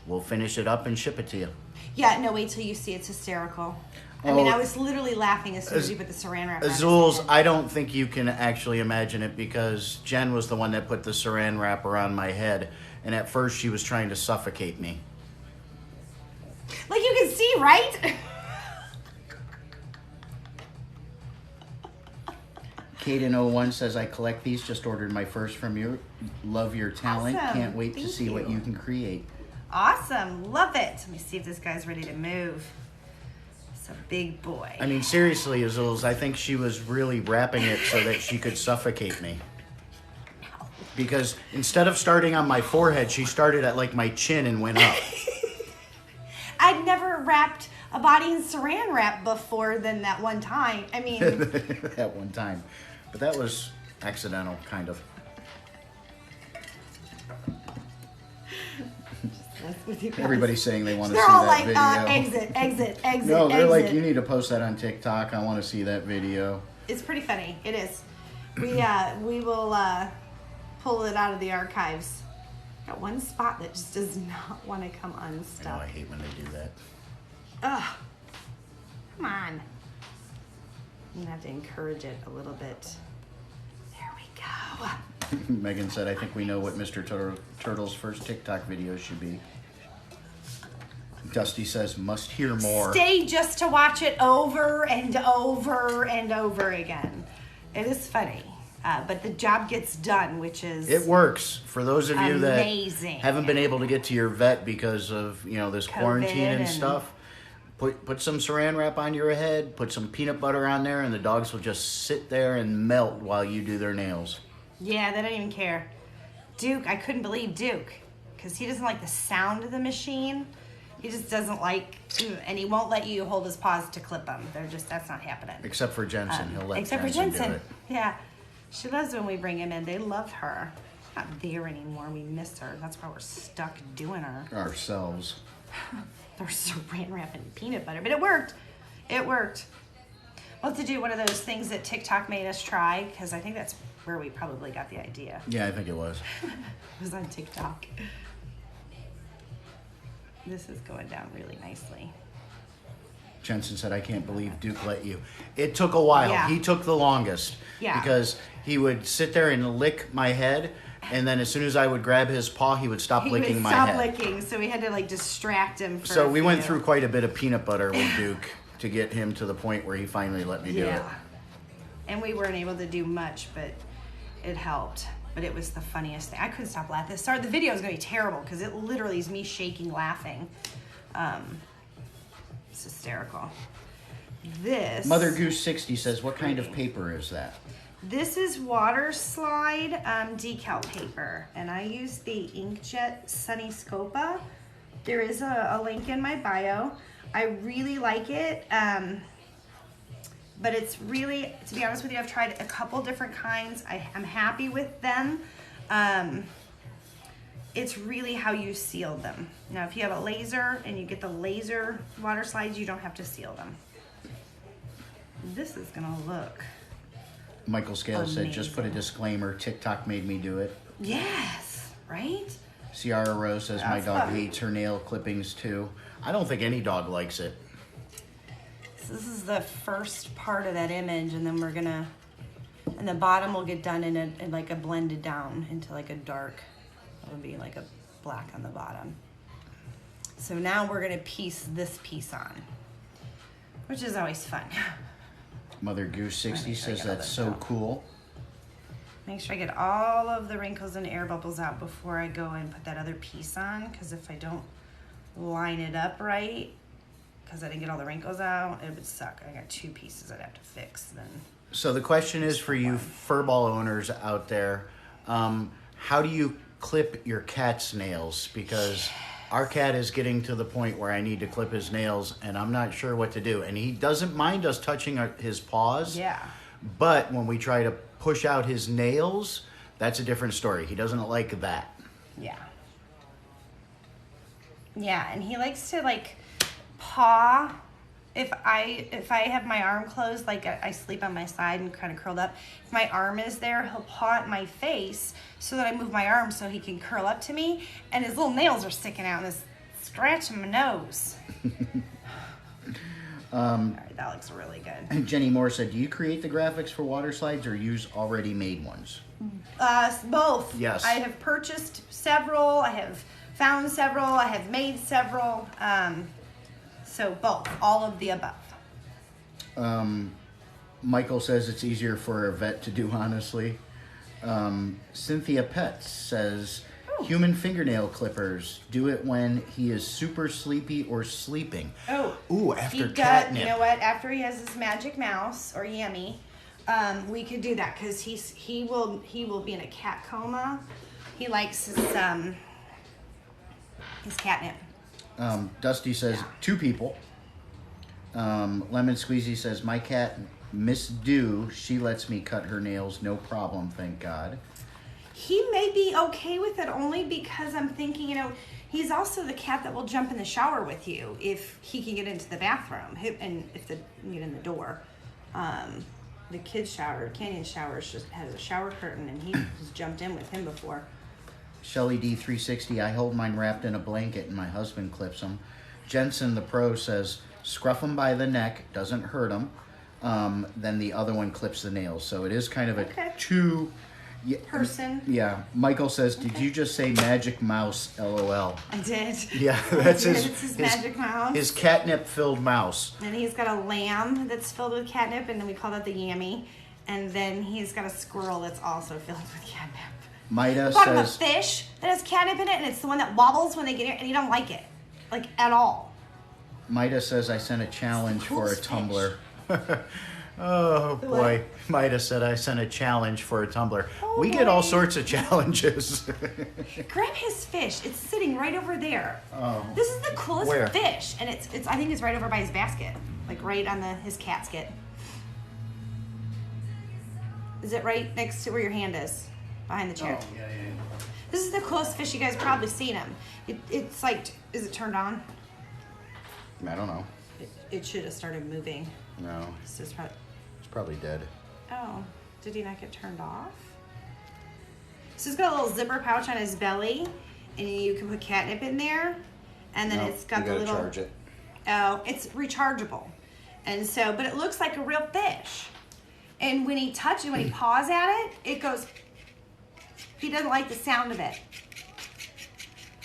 we'll finish it up and ship it to you. Yeah, no, wait till you see. It's hysterical. I mean, I was literally laughing as soon as you put the saran wrap on. Azules, I don't think you can actually imagine it, because Jen was the one that put the saran wrap around my head, and at first she was trying to suffocate me. Like you can see, right? Kaden01 says, I collect these, just ordered my first from you. Love your talent. Awesome. Can't wait to see what you can create. Awesome. Love it. Let me see if this guy's ready to move. It's a big boy. I mean, seriously, Azules, I think she was really wrapping it so that she could suffocate me. No. Because instead of starting on my forehead, she started at like my chin and went up. I'd never wrapped a body in saran wrap before than that one time. I mean... that one time. But that was accidental, kind of. Everybody's saying they want to see that video. They're all like, exit. No, they're like, you need to post that on TikTok. I want to see that video. It's pretty funny. It is. We will pull it out of the archives. Got one spot that just does not want to come unstuck. I know, I hate when they do that. Ugh. Come on. I'm going to have to encourage it a little bit. There we go. Megan said, I think we know what Mr. Turtle's first TikTok video should be. Dusty says, must hear more. Stay just to watch it over and over and over again. It is funny. But the job gets done, which is it works. For those of you amazing. That haven't been able to get to your vet because of, this COVID quarantine and stuff, put some saran wrap on your head, put some peanut butter on there, and the dogs will just sit there and melt while you do their nails. Yeah, they don't even care. Duke, I couldn't believe Duke, because he doesn't like the sound of the machine. He just doesn't like, and he won't let you hold his paws to clip them. That's not happening. Except for Jensen. He'll let except Jensen for Jensen. do it. Yeah. She loves when we bring him in. They love her. She's not there anymore. We miss her. That's why we're stuck doing her. Ourselves. They're saran wrap and peanut butter. But it worked. It worked. We'll have to do one of those things that TikTok made us try, because I think that's where we probably got the idea. Yeah, I think it was. It was on TikTok. This is going down really nicely. Jensen said, I can't believe Duke let you. It took a while. Yeah. He took the longest. Yeah. Because he would sit there and lick my head, and then as soon as I would grab his paw, he would stop licking my head. He would stop licking, so we had to distract him. So we went through quite a bit of peanut butter with Duke to get him to the point where he finally let me do it. And we weren't able to do much, but it helped. But it was the funniest thing. I couldn't stop laughing. The video is going to be terrible because it literally is me shaking laughing. It's hysterical. This... Mother Goose 60 says, what kind of paper is that? This is water slide decal paper, and I use the Inkjet Sunny Scopa. There is a link in my bio. I really like it, but it's really, to be honest with you, I've tried a couple different kinds. I'm happy with them. It's really how you seal them. Now, if you have a laser and you get the laser water slides, you don't have to seal them. This is gonna look... Michael Scales said, amazing. just put a disclaimer, TikTok made me do it. Yes, right? Ciara Rose says, my That's dog fun. hates her nail clippings too. I don't think any dog likes it. So this is the first part of that image, and then we're gonna, and the bottom will get done in like a blended down into like a dark, it'll be like a black on the bottom. So now we're gonna piece this piece on, which is always fun. Mother Goose 60 Make sure I says, get all that's this so out. cool. Make sure I get all of the wrinkles and air bubbles out before I go and put that other piece on, because if I don't line it up right, because I didn't get all the wrinkles out, it would suck. I got 2 pieces I'd have to fix then. So the question is for you furball owners out there, how do you clip your cat's nails? Because our cat is getting to the point where I need to clip his nails, and I'm not sure what to do. And he doesn't mind us touching his paws. Yeah. But when we try to push out his nails, that's a different story. He doesn't like that. Yeah. Yeah, and he likes to like paw. If I have my arm closed, like I sleep on my side and kind of curled up. If my arm is there, he'll paw at my face so that I move my arm so he can curl up to me. And his little nails are sticking out and it's scratching my nose. All right, that looks really good. Jenny Moore said, do you create the graphics for water slides or use already made ones? Both. Yes. I have purchased several. I have found several. I have made several. So both, all of the above. Michael says it's easier for a vet to do, honestly. Cynthia Petts says, human fingernail clippers, do it when he is super sleepy or sleeping. Oh, Ooh, after he catnip. You know what? After he has his magic mouse or Yummy, we could do that because he will be in a cat coma. He likes his catnip. Dusty says, 2 people. Lemon Squeezy says, my cat, Miss Dew, she lets me cut her nails, no problem, thank God. He may be okay with it only because I'm thinking, you know, he's also the cat that will jump in the shower with you if he can get into the bathroom and if you can get in the door. The kid's shower, Canyon Showers, just has a shower curtain and he has jumped in with him before. Shelly D360, I hold mine wrapped in a blanket and my husband clips them. Jensen the Pro says, scruff them by the neck, doesn't hurt them. Then the other one clips the nails. So it is kind of a two... Person. Yeah. Michael says, did you just say magic mouse, LOL? I did. Yeah, that's It's his magic mouse. His catnip-filled mouse. And he's got a lamb that's filled with catnip, and then we call that the Yammy. And then he's got a squirrel that's also filled with catnip. Maida We bought him a says... fish that has catnip in it, and it's the one that wobbles when they get here, and he don't like it. Like, at all. Maida says, I sent a challenge for a coolest tumbler. Oh, boy. Maida said, I sent a challenge for a tumbler. Oh, we get all boy. sorts of challenges. Grab his fish. It's sitting right over there. Oh. This is the coolest Where? fish, and it's. I think it's right over by his basket, like right on his casket. Is it right next to where your hand is, behind the chair? Oh, yeah. This is the coolest fish. You guys have probably seen him. It's like, is it turned on? I don't know. It should have started moving. No, This is probably. it's probably dead. Oh, did he not get turned off? So he's got a little zipper pouch on his belly, and you can put catnip in there, and then No, it's got you the gotta little. charge it. Oh, it's rechargeable, and so, but it looks like a real fish. And when he touches, when he paws at it, it goes. He doesn't like the sound of it,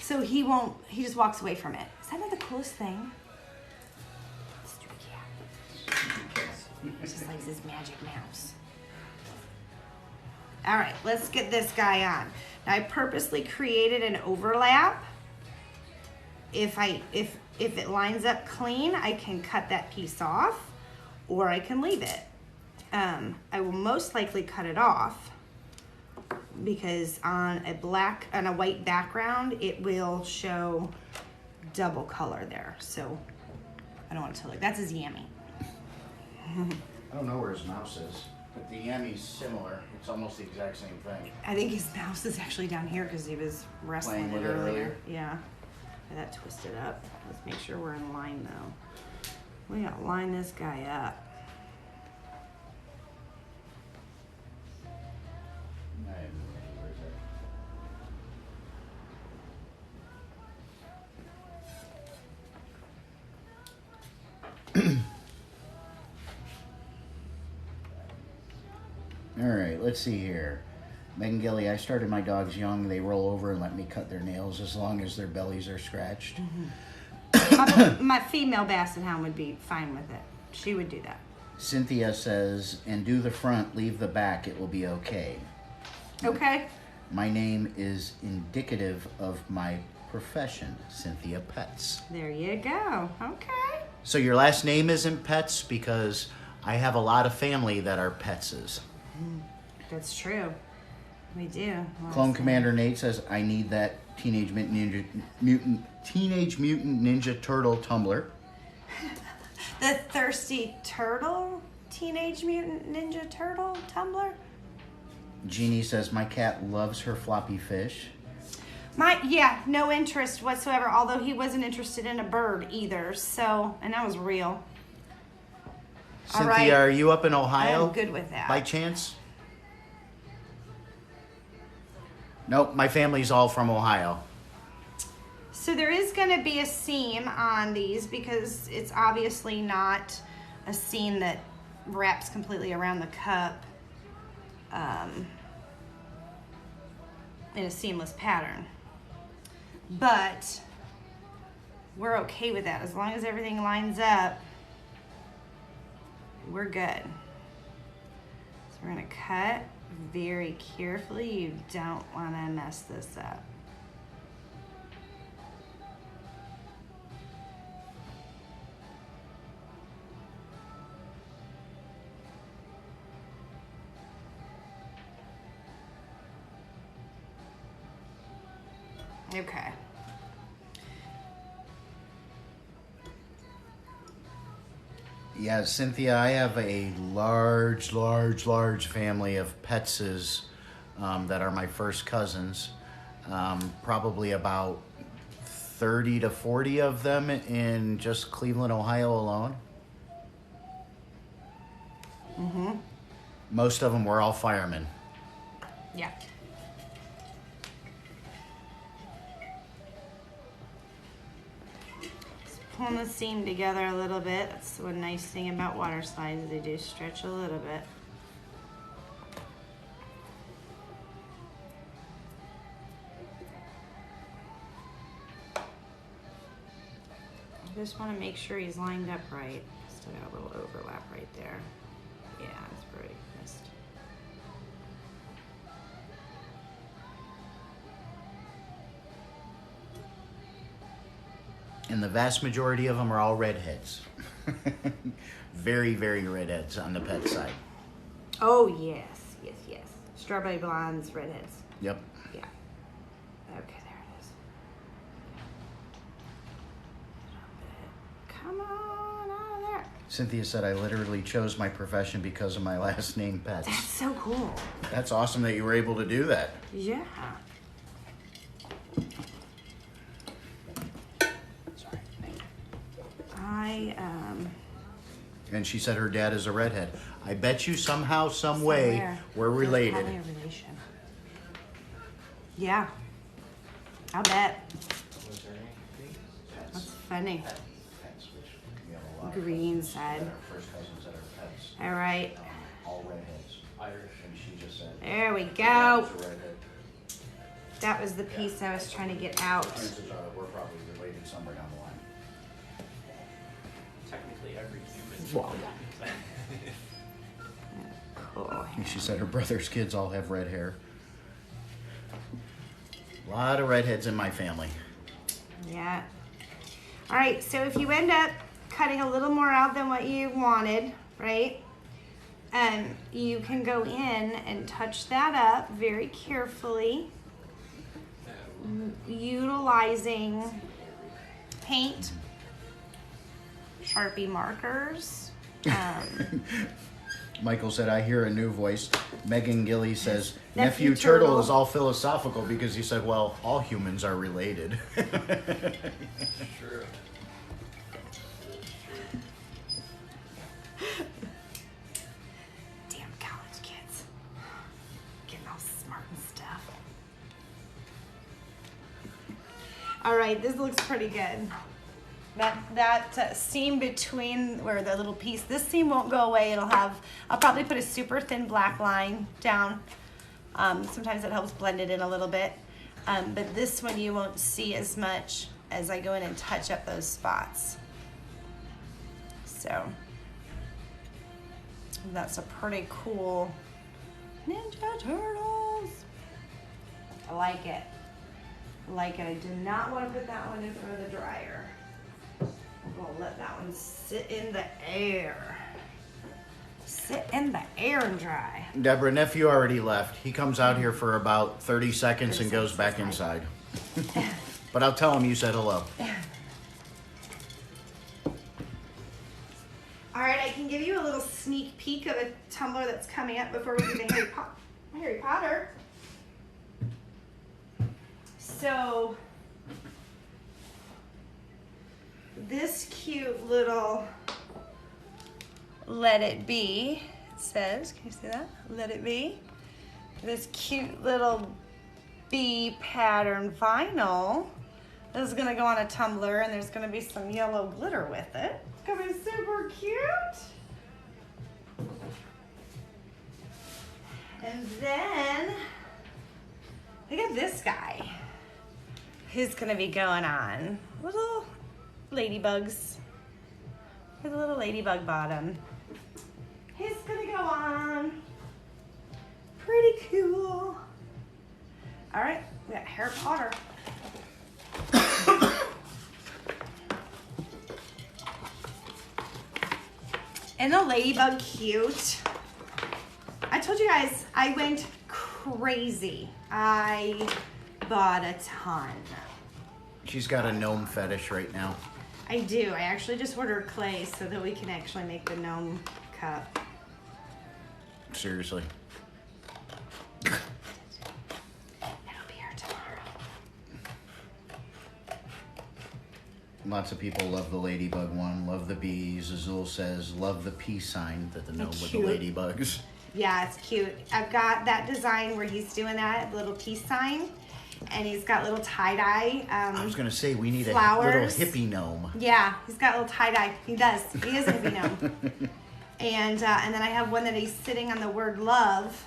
so he won't. He just walks away from it. Is that not the coolest thing? Stupid cat. He just likes his magic mouse. All right, let's get this guy on. Now, I purposely created an overlap. If it lines up clean, I can cut that piece off, or I can leave it. I will most likely cut it off because on a white background, it will show double color there. So I don't want it to look. That's his Yammy. I don't know where his mouse is, but the Yammy's similar. It's almost the exact same thing. I think his mouse is actually down here because he was wrestling Playing it with it earlier. earlier? Yeah. That twisted up. Let's make sure we're in line though. We gotta line this guy up. I have no idea where it's at. All right, let's see here. Megan Gilly, I started my dogs young. They roll over and let me cut their nails as long as their bellies are scratched. My female basset hound would be fine with it. She would do that. Cynthia says, and do the front, leave the back, it will be okay. Okay. My name is indicative of my profession, Cynthia Pets. There you go. Okay. So your last name isn't Pets because I have a lot of family that are Petses. That's true. We do. Clone Commander Nate says, I need that Teenage Mutant Ninja Turtle tumbler. The Thirsty Turtle Teenage Mutant Ninja Turtle tumbler. Jeannie says, my cat loves her floppy fish. No interest whatsoever, although he wasn't interested in a bird either, so, and that was real. Cynthia, right. are you up in Ohio? I'm good with that. By chance? Nope, my family's all from Ohio. So there is going to be a seam on these because it's obviously not a seam that wraps completely around the cup in a seamless pattern. But we're okay with that. As long as everything lines up, we're good. So we're going to cut very carefully. You don't want to mess this up. Okay. Yeah, Cynthia, I have a large family of Petses that are my first cousins. Probably about 30 to 40 of them in just Cleveland, Ohio alone. Mm-hmm. Most of them were all firemen. Yeah. Pulling the seam together a little bit. That's one nice thing about water slides. They do stretch a little bit. I just want to make sure he's lined up right. Still got a little overlap right there. Yeah, it's pretty missed. And the vast majority of them are all redheads. Very redheads on the pet side. Oh, yes. Strawberry blondes, redheads. Yep. Yeah. Okay, there it is. Come on out of there. Cynthia said, I literally chose my profession because of my last name, Pets. That's so cool. That's awesome that you were able to do that. Yeah. Sorry. And she said her dad is a redhead. I bet you somehow, some way, we're related. Probably a relation. Yeah. I'll bet. That's funny. Pets, which we have a lot of Green cousins side. that are first cousins that are pets. All right. All redheads. Irish. And she just said. There we her go. dad was a redhead. That was the piece I was trying to get out. Chances are we're probably related somewhere down the line. Technically, every human. Cool. think she said her brother's kids all have red hair. A lot of redheads in my family. Yeah. All right, so if you end up cutting a little more out than what you wanted, right? You can go in and touch that up very carefully, utilizing paint, Sharpie markers. Michael said, I hear a new voice. Megan Gilly says, Nephew Turtle is all philosophical because he said, well, all humans are related. Sure. Damn college kids. Getting all smart and stuff. All right, this looks pretty good. That seam between where the little piece, this seam won't go away. I'll probably put a super thin black line down. Sometimes it helps blend it in a little bit. But this one you won't see as much as I go in and touch up those spots. So that's a pretty cool Ninja Turtles. I like it. I like it. I do not want to put that one in front of the dryer. We'll let that one sit in the air. Sit in the air and dry. Deborah, nephew already left. He comes out here for about 30 seconds and goes back inside. But I'll tell him you said hello. All right, I can give you a little sneak peek of a tumbler that's coming up before we do the Harry Potter. So this cute little Let It Be, it says, can you see that? Let It Be. This cute little bee pattern vinyl. This is gonna go on a tumbler and there's gonna be some yellow glitter with it. It's gonna be super cute. And then, look at this guy. Who's gonna be going on? Little ladybugs with a little ladybug bottom. He's gonna go on. Pretty cool. All right, we got Harry Potter. And the ladybug cute. I told you guys I went crazy. I bought a ton. She's got a gnome fetish right now. I do. I actually just ordered clay so that we can actually make the gnome cup. Seriously. It'll be here tomorrow. Lots of people love the ladybug one, love the bees. Azul says, love the peace sign that the gnome with the ladybugs. Yeah, it's cute. I've got that design where he's doing that little peace sign. And he's got little tie-dye I was going to say, we need flowers. a little hippie gnome. Yeah, he's got a little tie-dye. He does. He is a hippie gnome. And then I have one that he's sitting on the word love.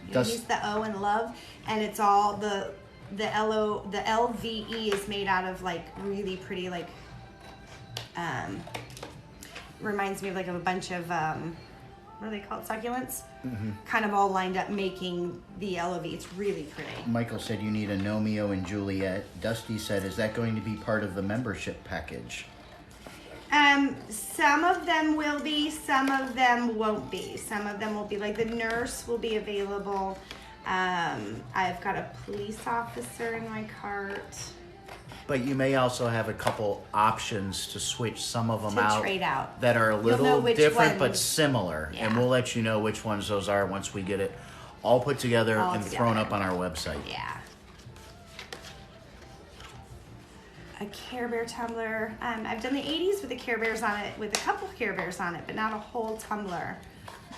He's the O in love. And it's all the LVE is made out of like really pretty like, reminds me of like of a bunch of, what are they called? Succulents? Mm-hmm. Kind of all lined up making the LOV. It's really pretty. Michael said you need a Romeo and Juliet. Dusty said, is that going to be part of the membership package? Some of them will be, some of them won't be. Some of them will be, like the nurse will be available. I've got a police officer in my cart. But you may also have a couple options to switch some of them To trade out. that are a little different but ones. similar. Yeah. And we'll let you know which ones those are once we get it all put together All and together. thrown up on our website. Yeah. A Care Bear tumbler. I've done the 80s with the Care Bears on it, with a couple Care Bears on it, but not a whole tumbler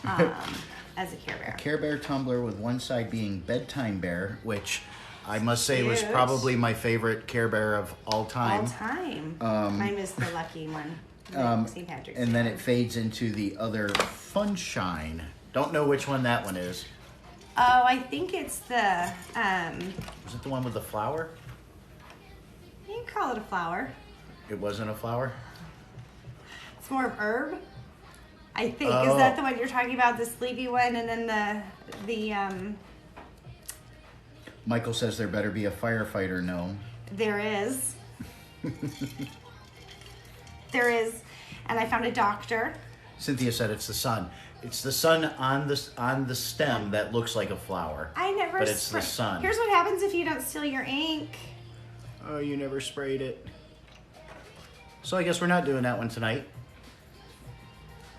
as a Care Bear. Care Bear tumbler with one side being Bedtime Bear, which I must say was Cute. probably my favorite Care Bear of all time. All time. Mine was the lucky one. St. Patrick's And then Day. it fades into the other Funshine. Don't know which one that one is. Oh, I think it's the, Was it the one with the flower? you can call it a flower. It wasn't a flower? It's more of herb. I think. Is that the one you're talking about? The sleepy one, and then the Michael says there better be a firefighter gnome. There is. There is. And I found a doctor. Cynthia said it's the sun. It's the sun on the stem that looks like a flower. I never. But it's the sun. Here's what happens if you don't steal your ink. Oh, you never sprayed it. So I guess we're not doing that one tonight.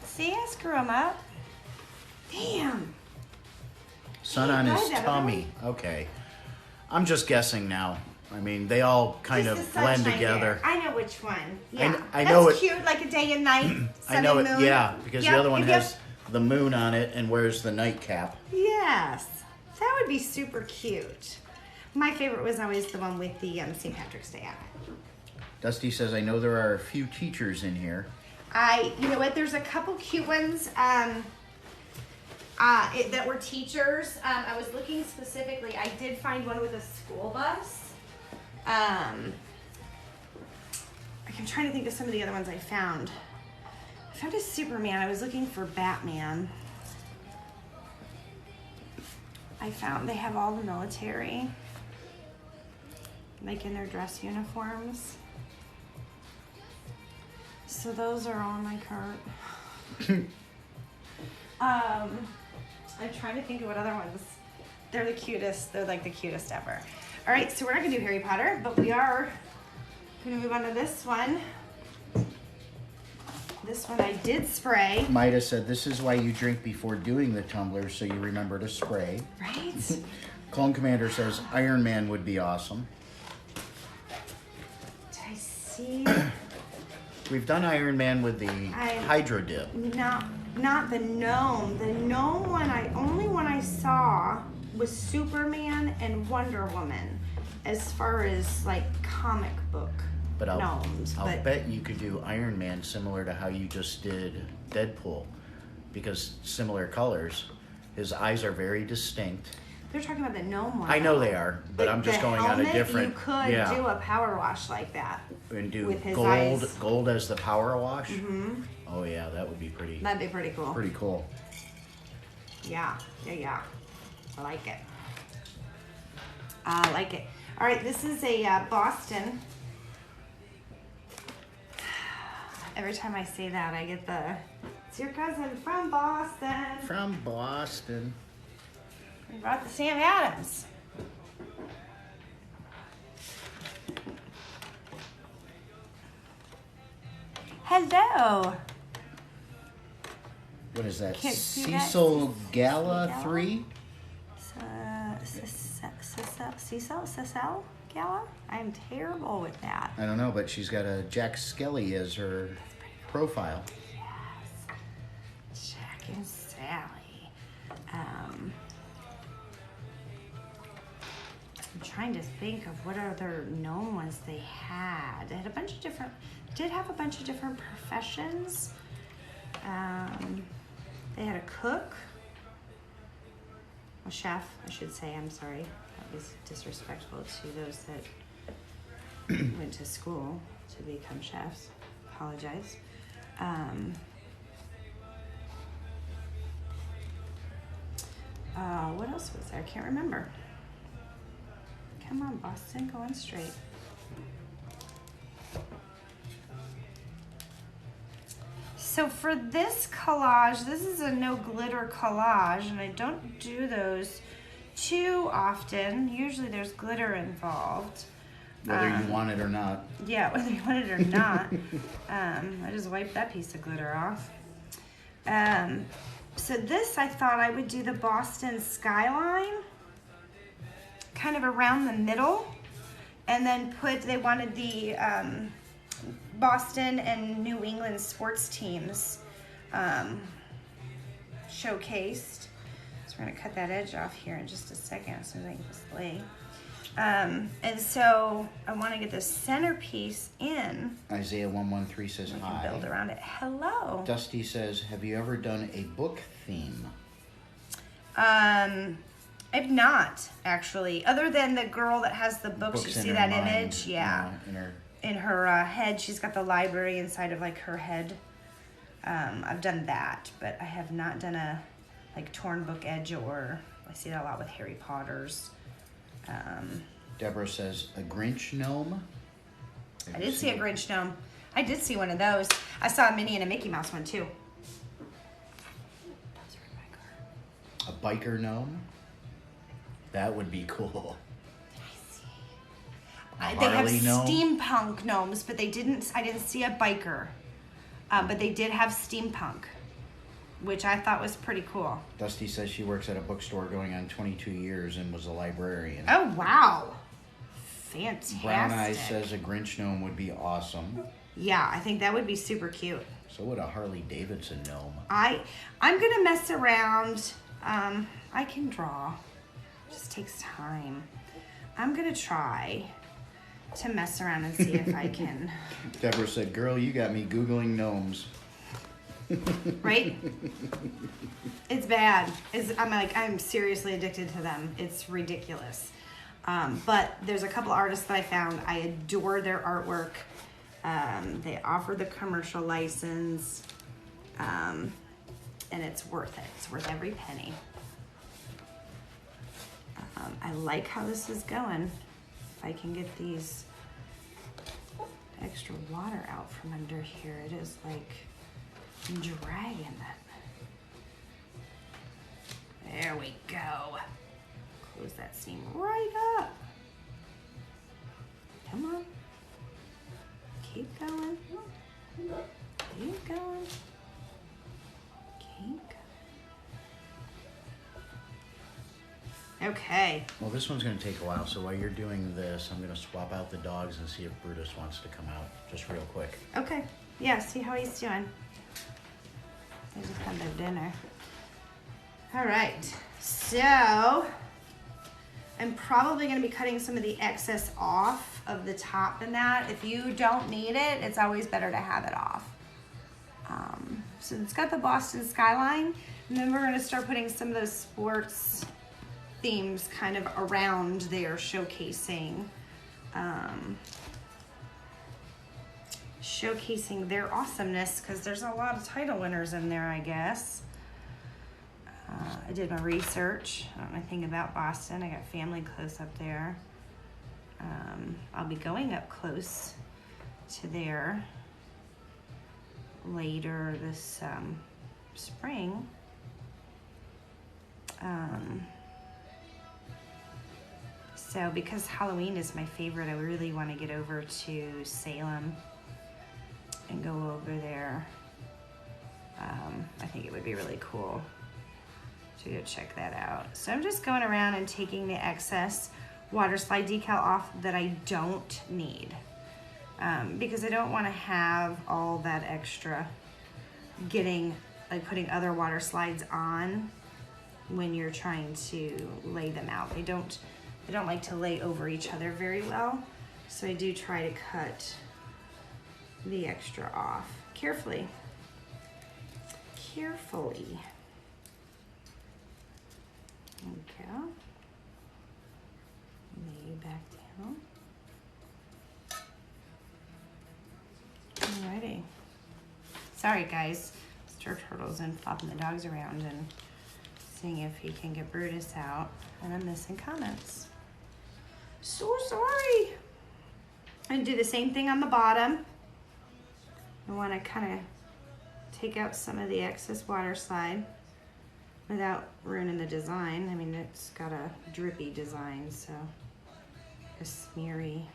See, I screw him up. Damn. Sun on his tummy. Okay. I'm just guessing now. I mean, they all kind of blend together. Bear. I know which one. Yeah, I know that's cute, like a day and night. I know and it. moon. Yeah, because the other one has the moon on it and wears the nightcap. Yes, that would be super cute. My favorite was always the one with the St. Patrick's Day on it. Dusty says, "I know there are a few teachers in here." You know what? There's a couple cute ones that were teachers. I was looking specifically. I did find one with a school bus. I'm trying to think of some of the other ones I found. I found a Superman. I was looking for Batman. I found they have all the military, like in their dress uniforms. So those are on my cart. I'm trying to think of what other ones. They're the cutest. They're like the cutest ever. All right, so we're not gonna do Harry Potter, but we are gonna move on to this one. This one I did spray. Maida said, "This is why you drink before doing the tumbler, so you remember to spray." Right? Clone Commander says, "Iron Man would be awesome." Did I see? We've done Iron Man with the Hydro Dip. Not the gnome. The gnome one, only one I saw was Superman and Wonder Woman, as far as like comic book gnomes. I'll bet you could do Iron Man similar to how you just did Deadpool, because similar colors. His eyes are very distinct. They're talking about the gnome one. I know they are, but I'm just going on a different. You could do a power wash like that. And do with his gold as the power wash. Mm-hmm. Oh yeah, that would be pretty. That'd be pretty cool. Pretty cool. Yeah. I like it. I like it. All right, this is a Boston. Every time I say that, I get it's your cousin from Boston. From Boston. We brought the Sam Adams. Hello. What is that? Can't see that. Cecil Gala 3? Cecil Gala? I'm terrible with that. I don't know, but she's got a Jack Skelly as her profile. Yes. Jack and Sally. I'm trying to think of what other known ones they had. They had a bunch of different, professions. They had a cook, a chef, I should say. I'm sorry. That was disrespectful to those that went to school to become chefs. Apologize. What else was there? I can't remember. Come on, Boston, going straight. So for this collage, this is a no glitter collage, and I don't do those too often. Usually there's glitter involved. Whether you want it or not. Yeah, whether you want it or not. I just wiped that piece of glitter off. So this, I thought I would do the Boston skyline, kind of around the middle, and then they wanted the Boston and New England sports teams showcased. So we're gonna cut that edge off here in just a second as soon as I can display. And so I want to get the centerpiece in. Isaiah 113 says hi. Build around it. Hello. Dusty says, "Have you ever done a book theme?" I've not actually, other than the girl that has the books. You see that mind, image? Yeah. In her In her head, she's got the library inside of like her head. I've done that, but I have not done a like torn book edge, or I see that a lot with Harry Potter's. Deborah says a Grinch gnome. I did see a Grinch gnome. I did see one of those. I saw a Minnie and a Mickey Mouse one too. A biker gnome? That would be cool. They have Harley gnome? steampunk gnomes, but I didn't see a biker. But they did have steampunk, which I thought was pretty cool. Dusty says she works at a bookstore going on 22 years and was a librarian. Oh, wow. Fantastic. Brown Eyes says a Grinch gnome would be awesome. Yeah, I think that would be super cute. So would a Harley Davidson gnome. I'm going to mess around. I can draw. It just takes time. I'm going to try to mess around and see if I can. Deborah said, girl, you got me Googling gnomes. Right? It's bad. I'm seriously addicted to them. It's ridiculous. But there's a couple artists that I found. I adore their artwork. They offer the commercial license. And it's worth it. It's worth every penny. I like how this is going. If I can get these extra water out from under here, it is like dragging it. There we go. Close that seam right up. Come on. Keep going. Keep going. Keep going. Okay. Well, this one's going to take a while, so while you're doing this, I'm going to swap out the dogs and see if Brutus wants to come out, just real quick. Okay. Yeah, see how he's doing. They just had their dinner. All right. So, I'm probably going to be cutting some of the excess off of the top and that. If you don't need it, it's always better to have it off. So it's got the Boston skyline, and then we're going to start putting some of those sports themes kind of around there, showcasing their awesomeness, because there's a lot of title winners in there, I guess. I did my research. I don't know anything about Boston. I got family close up there. I'll be going up close to there later this spring. So because Halloween is my favorite, I really want to get over to Salem and go over there. I think it would be really cool to go check that out. So I'm just going around and taking the excess water slide decal off that I don't need, because I don't want to have all that extra putting other water slides on when you're trying to lay them out. They don't like to lay over each other very well, so I do try to cut the extra off carefully. Carefully. There we go. Lay back down. Alrighty. Sorry guys, Stir Turtle's in flopping the dogs around and seeing if he can get Brutus out, and I'm missing comments. So sorry. I'm gonna do the same thing on the bottom. I want to kind of take out some of the excess water slide without ruining the design. I mean, it's got a drippy design, so a smeary,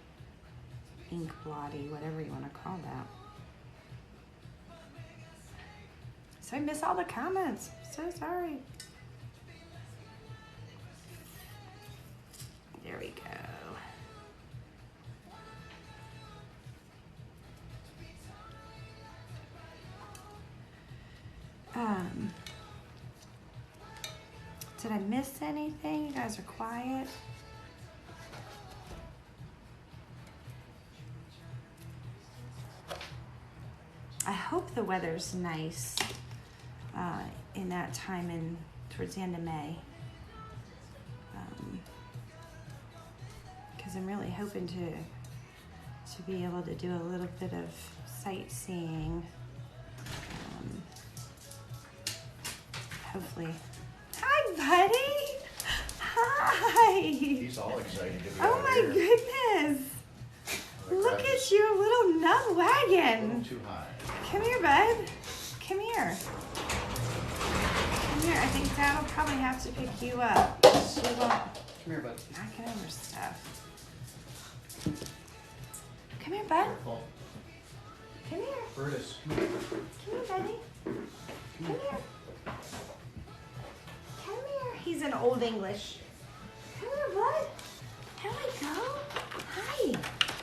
ink blotty, whatever you want to call that. So I miss all the comments. So sorry. There we go. Did I miss anything? You guys are quiet. I hope the weather's nice in that time towards the end of May. Because I'm really hoping to be able to do a little bit of sightseeing hopefully. Hi, buddy. Hi. He's all excited to be Oh out my here. goodness. Look at your little nut A little wagon. too high. Come here, bud. Come here. Come here. I think Dad will probably have to pick you up. She won't Come here, bud. knocking over stuff. Come here, bud. Careful. Come here. Brutus. Come here, buddy. Come here. Come here. He's in Old English. Come here, bud. Here we go. Hi.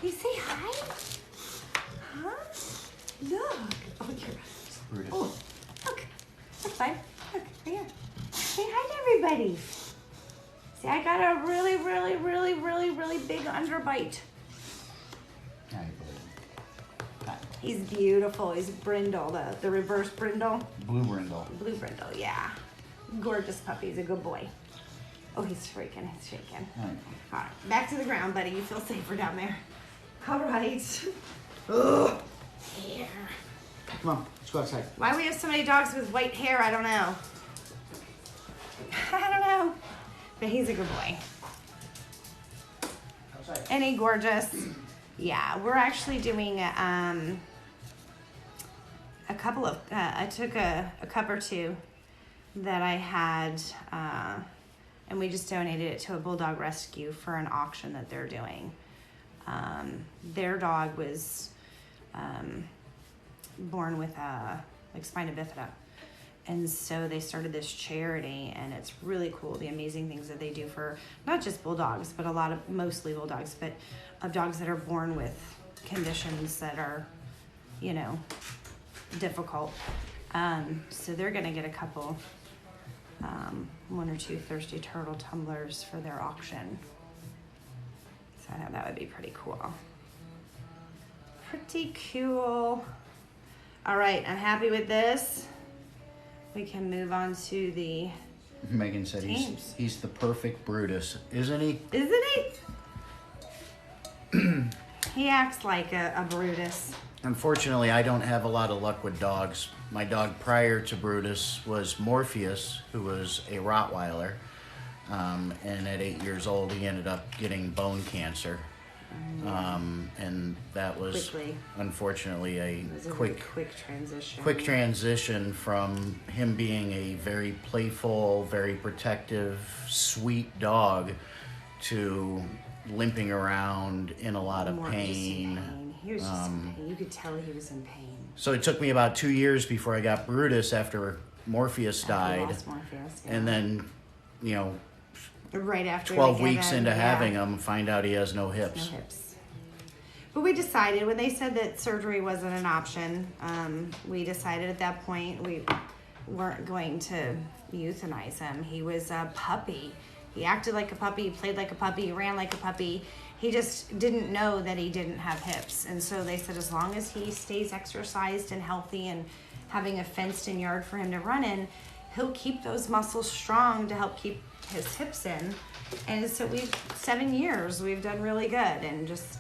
You say hi? Huh? Look. Oh, you're. Brutus. Oh, look. That's fine. Look, right here. Say hi to everybody. See, I got a really, really, really, really, really big underbite. I believe. Hi. He's beautiful. He's brindle, the reverse brindle. Blue brindle. Blue brindle, yeah. Gorgeous puppy. He's a good boy. Oh, he's freaking. He's shaking. Hi. All right, back to the ground, buddy. You feel safer down there. All right. Ugh. Here. Come on, let's go outside. Why we have so many dogs with white hair, I don't know. I don't know. But he's a good boy. Outside. Ain't he gorgeous? Yeah, we're actually doing a couple of, I took a cup or two that I had, and we just donated it to a bulldog rescue for an auction that they're doing. Their dog was born with like spina bifida. And so they started this charity, and it's really cool, the amazing things that they do for not just bulldogs, but mostly bulldogs, but of dogs that are born with conditions that are, you know, difficult. So they're gonna get a couple, 1 or 2 Thirsty Turtle tumblers for their auction. So I thought that would be pretty cool. Pretty cool. All right, I'm happy with this. We can move on to the Megan said teams. he's the perfect Brutus, isn't he? Isn't he? He acts like a Brutus. Unfortunately, I don't have a lot of luck with dogs. My dog prior to Brutus was Morpheus, who was a Rottweiler. And at 8 years old, he ended up getting bone cancer. And that was Quickly. unfortunately It was a quick transition. quick transition from him being a very playful, very protective, sweet dog to limping around in a lot of More pain. just in pain. He was just in pain. You could tell he was in pain. So it took me about 2 years before I got Brutus after Morpheus After he died. lost Morpheus, yeah. And then, you know, right after 12 we gave weeks him, into yeah, having him, find out he has no hips. no hips. But we decided when they said that surgery wasn't an option, we decided at that point we weren't going to euthanize him. He was a puppy. He acted like a puppy, he played like a puppy, he ran like a puppy. He just didn't know that he didn't have hips. And so they said as long as he stays exercised and healthy and having a fenced-in yard for him to run in, he'll keep those muscles strong to help keep his hips in. And so 7 years, we've done really good. And just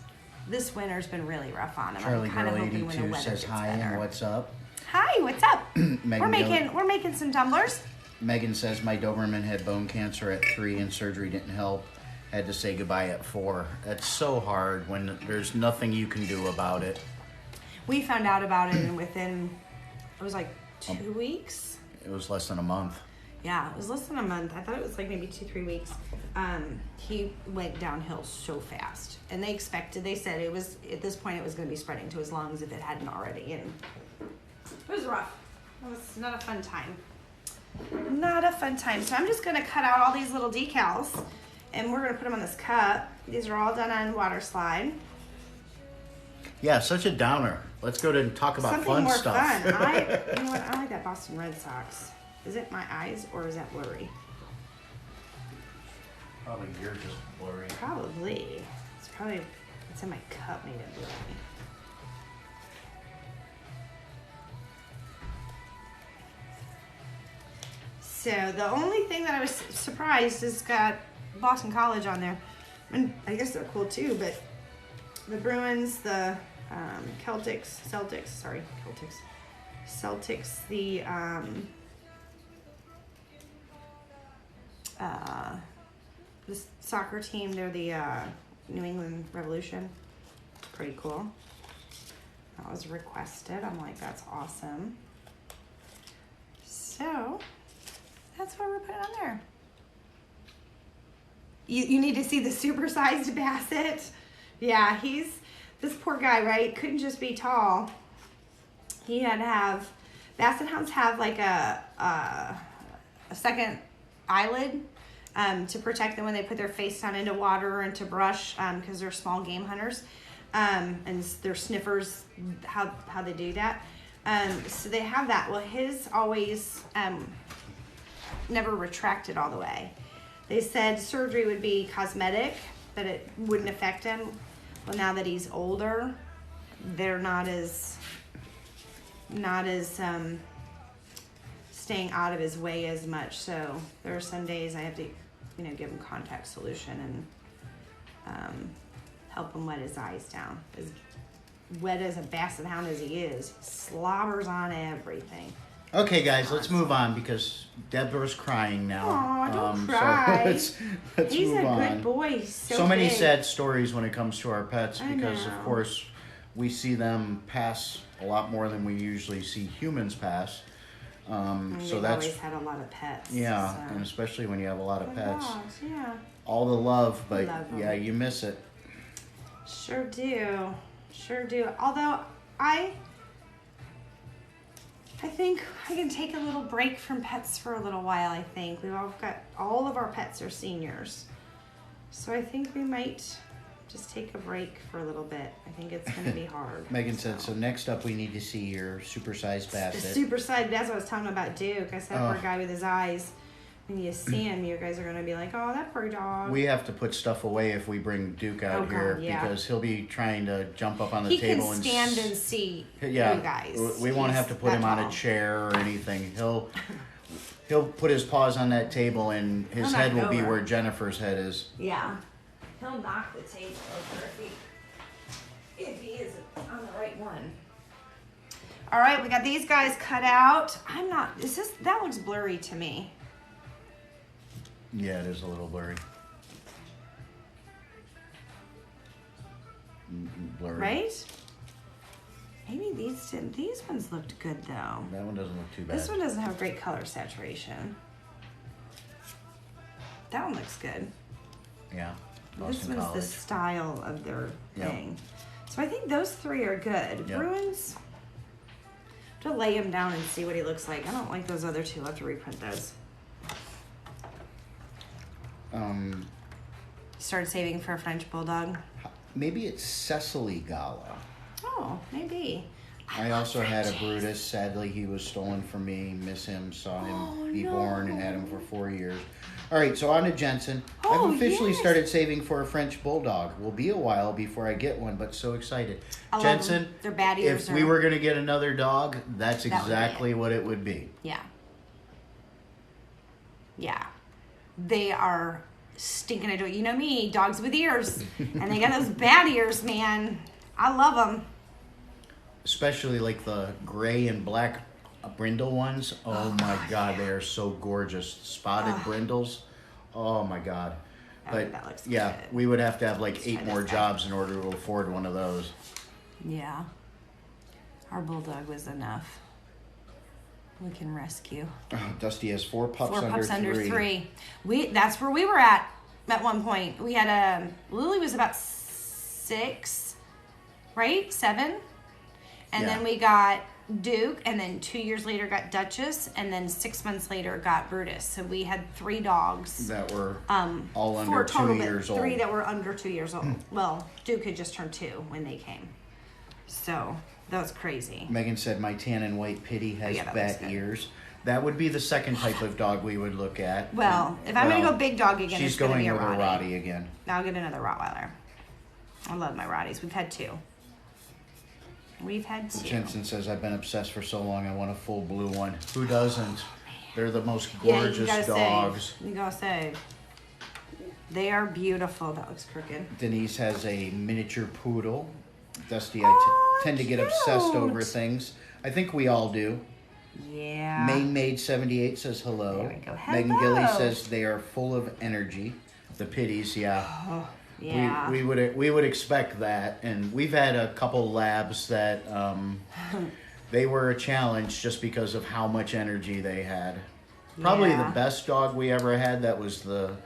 this winter's been really rough on him. Charlie I'm kind of Girl hoping when the 82 weather says gets hi better. and what's up. Hi, what's up? Megan we're making some tumblers. Megan says my Doberman had bone cancer at 3 and surgery didn't help. Had to say goodbye at 4. That's so hard when there's nothing you can do about it. We found out about it and within, it was like 2 weeks. It was less than a month. Yeah, it was less than a month. I thought it was like maybe 2-3 weeks. He went downhill so fast. And they said it was, at this point it was going to be spreading to his lungs if it hadn't already. And it was rough. It was not a fun time. Not a fun time. So I'm just going to cut out all these little decals and we're going to put them on this cup. These are all done on water slide. Yeah, such a downer. Let's go to talk about Something fun more stuff. fun. You know what? I like that Boston Red Sox. Is it my eyes or is that blurry? Probably you're just blurry. Probably. It's in my cup made it blurry. So the only thing that I was surprised is got Boston College on there. And I guess they're cool too, but the Bruins, the Celtics, the this soccer team. They're the New England Revolution. Pretty cool. That was requested. I'm like, that's awesome. So that's what we're putting on there. You need to see the supersized Basset. Yeah, this poor guy, right? Couldn't just be tall. He had to have, Basset Hounds have like a second eyelid to protect them when they put their face down into water or into brush because they're small game hunters. And they're sniffers, how they do that. So they have that. Well, his always never retracted all the way. They said surgery would be cosmetic, but it wouldn't affect him. Well, now that he's older, they're not as staying out of his way as much. So there are some days I have to, give him contact solution and help him wet his eyes down. As wet as a Basset Hound as he is, he slobbers on everything. Okay, guys, let's move on because Deborah's crying now. Aw, don't cry. So let's He's move on. a good boy. He's So many big. sad stories when it comes to our pets I because, of know. course, we see them pass a lot more than we usually see humans pass. And So we've that's always had a lot of pets. yeah, so. and especially when you have a lot of Good pets, dogs, yeah. all the love, but Love 'em. yeah, you miss it. Sure do. Sure do. Although I think I can take a little break from pets for a little while, I think. All of our pets are seniors. So I think we might just take a break for a little bit. I think it's going to be hard. Megan said, so next up we need to see your supersized The Basset. super side, that's what I was talking about Duke. I said, poor guy with his eyes. When you see him, you guys are going to be like, oh, that poor dog. We have to put stuff away if we bring Duke out here yeah. because he'll be trying to jump up on the He table can and stand and see yeah, you guys. we won't have to put him on a chair or anything. He'll put his paws on that table and his He'll head knock will be over. where Jennifer's head is. Yeah. He'll knock the table over if he is on the right one. All right, we got these guys cut out. That looks blurry to me. Yeah, it is a little blurry. Blurry. Right? Maybe these ones looked good though. That one doesn't look too bad. This one doesn't have great color saturation. That one looks good. Yeah. This Boston one's College. the style of their Yep. thing. So I think those three are good. Yep. Bruins, to lay him down and see what he looks like. I don't like those other two. I'll have to reprint those. Started saving for a French Bulldog. Maybe it's Cecily Gala. Oh, maybe. I also had a Brutus. Sadly, he was stolen from me. Miss him. Saw him be born and had him for 4 years. All right, so on to Jensen. Oh, I've officially yes. started saving for a French Bulldog. Will be a while before I get one, but so excited. I love Jensen, them. Their bad ears if we are- were going to get another dog, that's That would be exactly what it would be. Yeah. Yeah. They are stinking into it. You know me, dogs with ears. And they got those bad ears, man. I love them. Especially like the gray and black brindle ones. Oh my God, they are so gorgeous. Spotted brindles. Oh my God. But that looks yeah, good. we would have to have like 8 try more this guy. jobs in order to afford one of those. Yeah. Our Bulldog was enough. We can rescue. Oh, Dusty has 4 pups, 4 pups under 3. 3. That's where we were at one point. We had Lily was about 6, right? 7. And Yeah. then we got Duke, and then 2 years later got Duchess, and then 6 months later got Brutus. So we had 3 dogs. That were all under 4 total, 2 but years 3 old. that were under 2 years old. Well, Duke had just turned 2 when they came. So that was crazy. Megan said my tan and white pitty has Yeah, that looks bat good. ears. That would be the second type of dog we would look at. Well, if I'm going to go big dog again, she's it's going to going be a with a Rottie. Rottie again. I'll get another Rottweiler. I love my Rotties. We've had 2. We've had 2. Jensen says, I've been obsessed for so long, I want a full blue one. Who doesn't? They're the most Yeah, gorgeous you gotta dogs. Save. You gotta save. They are beautiful. That looks crooked. Denise has a miniature poodle. Dusty, Oh, tend to get obsessed cute. over things. I think we all do. Yeah. Main Maid 78 says hello. There we go. Megan Hello. Gilly says they are full of energy. The pitties, yeah. Oh, yeah. We would expect that, and we've had a couple labs that they were a challenge just because of how much energy they had. Probably Yeah. the best dog we ever had that was the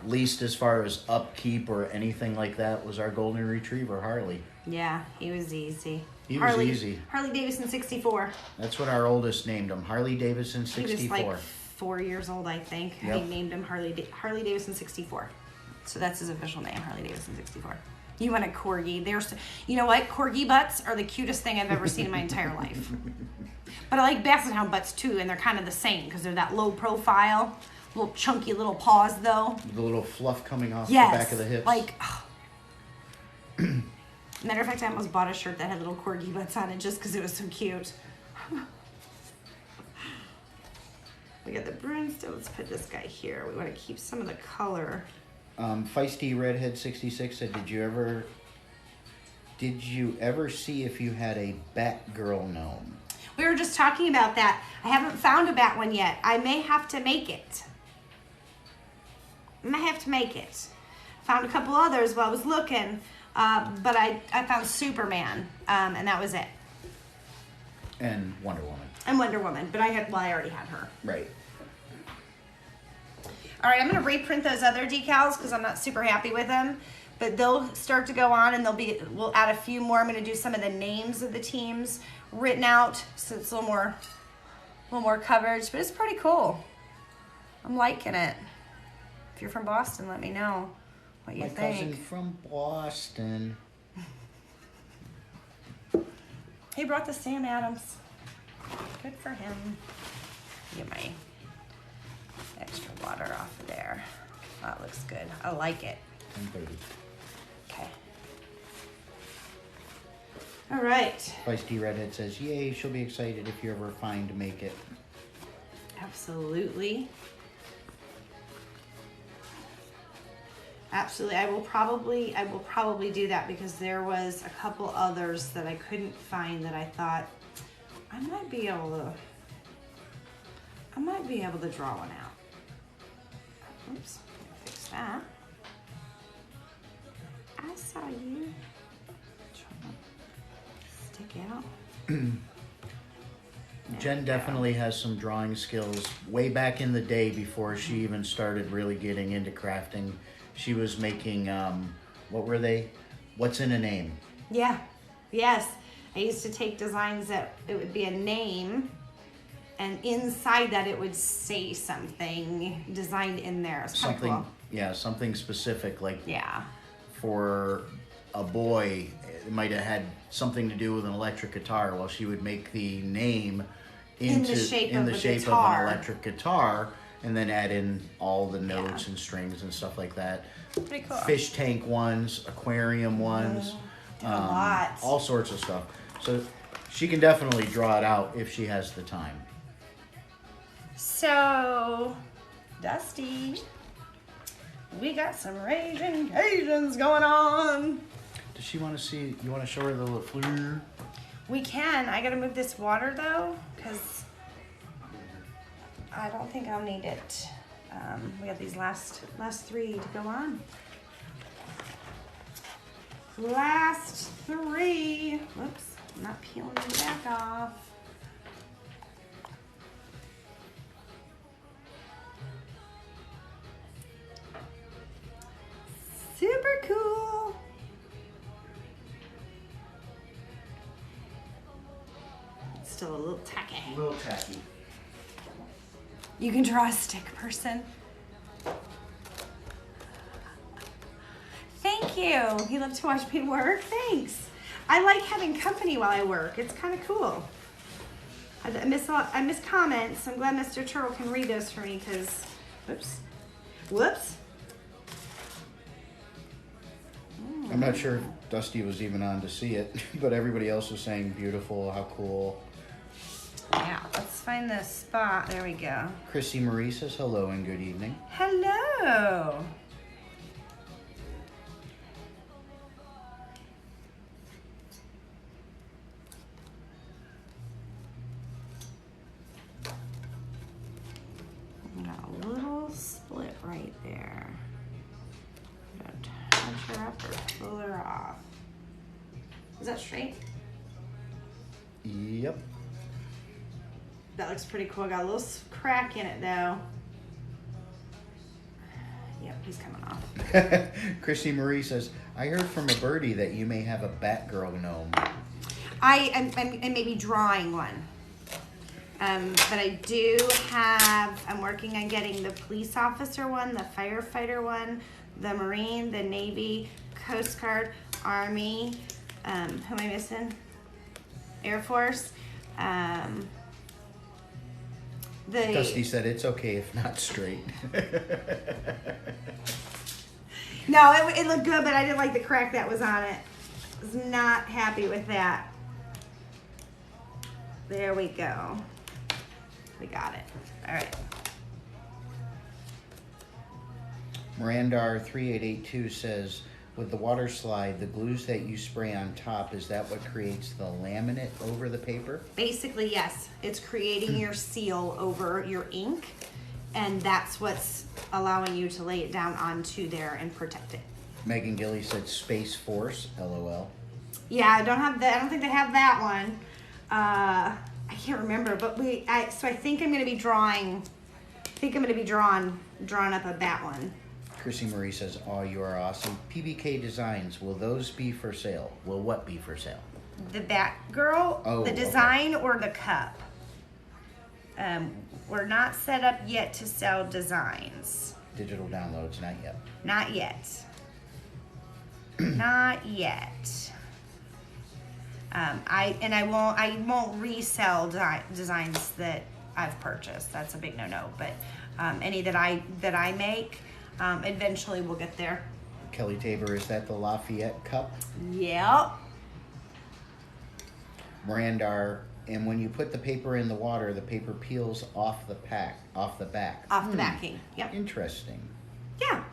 least as far as upkeep or anything like that was our golden retriever, Harley. Yeah, he was easy. He was easy. Harley Davidson 64. That's what our oldest named him, Harley Davidson 64. He was like 4 years old, I think. Yep. He named him Harley Davidson 64. So that's his official name, Harley Davidson 64. You want a corgi. You know what? Corgi butts are the cutest thing I've ever seen in my entire life. But I like Basset Hound butts too, and they're kind of the same because they're that low profile, little chunky little paws though. The little fluff coming off Yes, the back of the hips. Like, matter of fact, I almost bought a shirt that had little corgi butts on it just because it was so cute. We got the broomstick. Let's put this guy here. We want to keep some of the color. Feisty Redhead 66 said, Did you ever see if you had a Batgirl gnome? We were just talking about that. I haven't found a bat one yet. I may have to make it. Found a couple others while I was looking, but I found Superman, and that was it. And Wonder Woman. And Wonder Woman, but I already had her. Right. All right, I'm going to reprint those other decals because I'm not super happy with them. But they'll start to go on, and we'll add a few more. I'm going to do some of the names of the teams written out, so it's a little more coverage. But it's pretty cool. I'm liking it. If you're from Boston, let me know what you think. My cousin from Boston. He brought the Sam Adams. Good for him. Get my extra water off of there. That looks good. I like it. 10:30. Okay. All right. Feisty Redhead says, Yay, she'll be excited if you ever find to make it. Absolutely. Absolutely. I will probably do that because there was a couple others that I couldn't find that I thought I might be able to draw one out. Oops. Fix that. I saw you. Stick out. Jen definitely has some drawing skills. Way back in the day, before she even started really getting into crafting, she was making, what were they? What's in a name? Yeah. Yes. I used to take designs that it would be a name, and inside that it would say something designed in there. It's kind of cool. Yeah, something specific, like Yeah. for a boy, it might have had something to do with an electric guitar. Well, she would make the name In the shape of a of guitar. an electric guitar, and then add in all the notes and strings and stuff like that. Pretty cool. Fish tank ones, aquarium ones, a lot. all sorts of stuff. So she can definitely draw it out if she has the time. So, Dusty, we got some Raging Cajuns going on. Does she want to see? You want to show her the LaFleur? We can. I gotta move this water though, because I don't think I'll need it. We have these last three to go on. Last three. Whoops, I'm not peeling the back off. Super cool. It's still a little tacky. A little tacky. You can draw a stick person. Thank you. You love to watch me work? Thanks. I like having company while I work. It's kind of cool. I miss comments. I'm glad Mr. Turtle can read those for me because, whoops. I'm not sure if Dusty was even on to see it, but everybody else was saying beautiful, how cool. Yeah, let's find the spot. There we go. Chrissy Marie says hello and good evening. Hello. got a little split right there. I'm gonna touch her up or pull her off. Is that straight? Yep. That looks pretty cool. Got a little crack in it though. Yep, he's coming off. Christy Marie says, I heard from a birdie that you may have a Batgirl gnome. I may be drawing one. But I do have, I'm working on getting the police officer one, the firefighter one, the Marine, the Navy, Coast Guard, Army, who am I missing? Air Force. Dusty said it's okay if not straight. No, it looked good, but I didn't like the crack that was on it. I was not happy with that. There we go. We got it. All right. Mirandar 3882 says, with the water slide, the glues that you spray on top, is that what creates the laminate over the paper? Basically, yes. It's creating your seal over your ink, and that's what's allowing you to lay it down onto there and protect it. Megan Gilly said Space Force, LOL. Yeah, I don't have that. I don't think they have that one. I can't remember, but so I think I'm going to be drawing. I think I'm going to be drawing up a bat one. Chrissy Marie says, oh, you are awesome. PBK Designs, will those be for sale? Will what be for sale? The Batgirl, the design, okay. Or the cup. We're not set up yet to sell designs. Digital downloads, not yet. Not yet. Not yet. I won't resell designs that I've purchased. That's a big no-no. But any that I make, eventually we'll get there. Kelly Tabor, is that the Lafayette cup? Yep. Mirandar, and when you put the paper in the water, the paper peels off the back. Off the backing. Yep. Interesting. Yeah.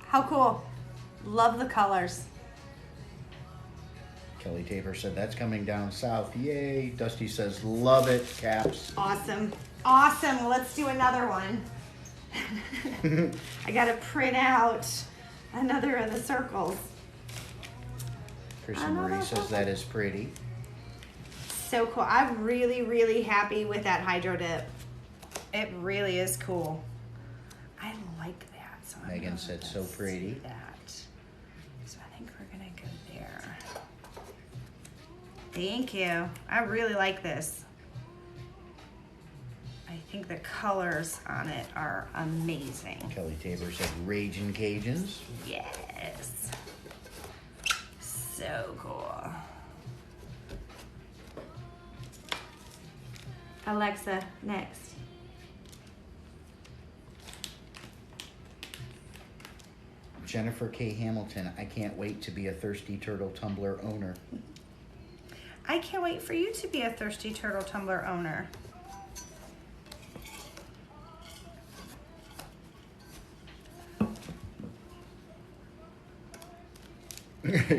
How cool. Love the colors. Kelly Tabor said, that's coming down south. Yay. Dusty says, love it, Caps. Awesome. Awesome. Well, let's do another one. I got to print out another of the circles. Chrissy Marie says that is pretty. So cool. I'm really, really happy with that Hydro Dip. It really is cool. I like that. So Megan said so pretty. That. So I think we're going to go there. Thank you. I really like this. I think the colors on it are amazing. Kelly Tabor said Ragin' Cajuns. Yes. So cool. Alexa, next. Jennifer K. Hamilton, I can't wait to be a Thirsty Turtle Tumbler owner. I can't wait for you to be a Thirsty Turtle Tumbler owner.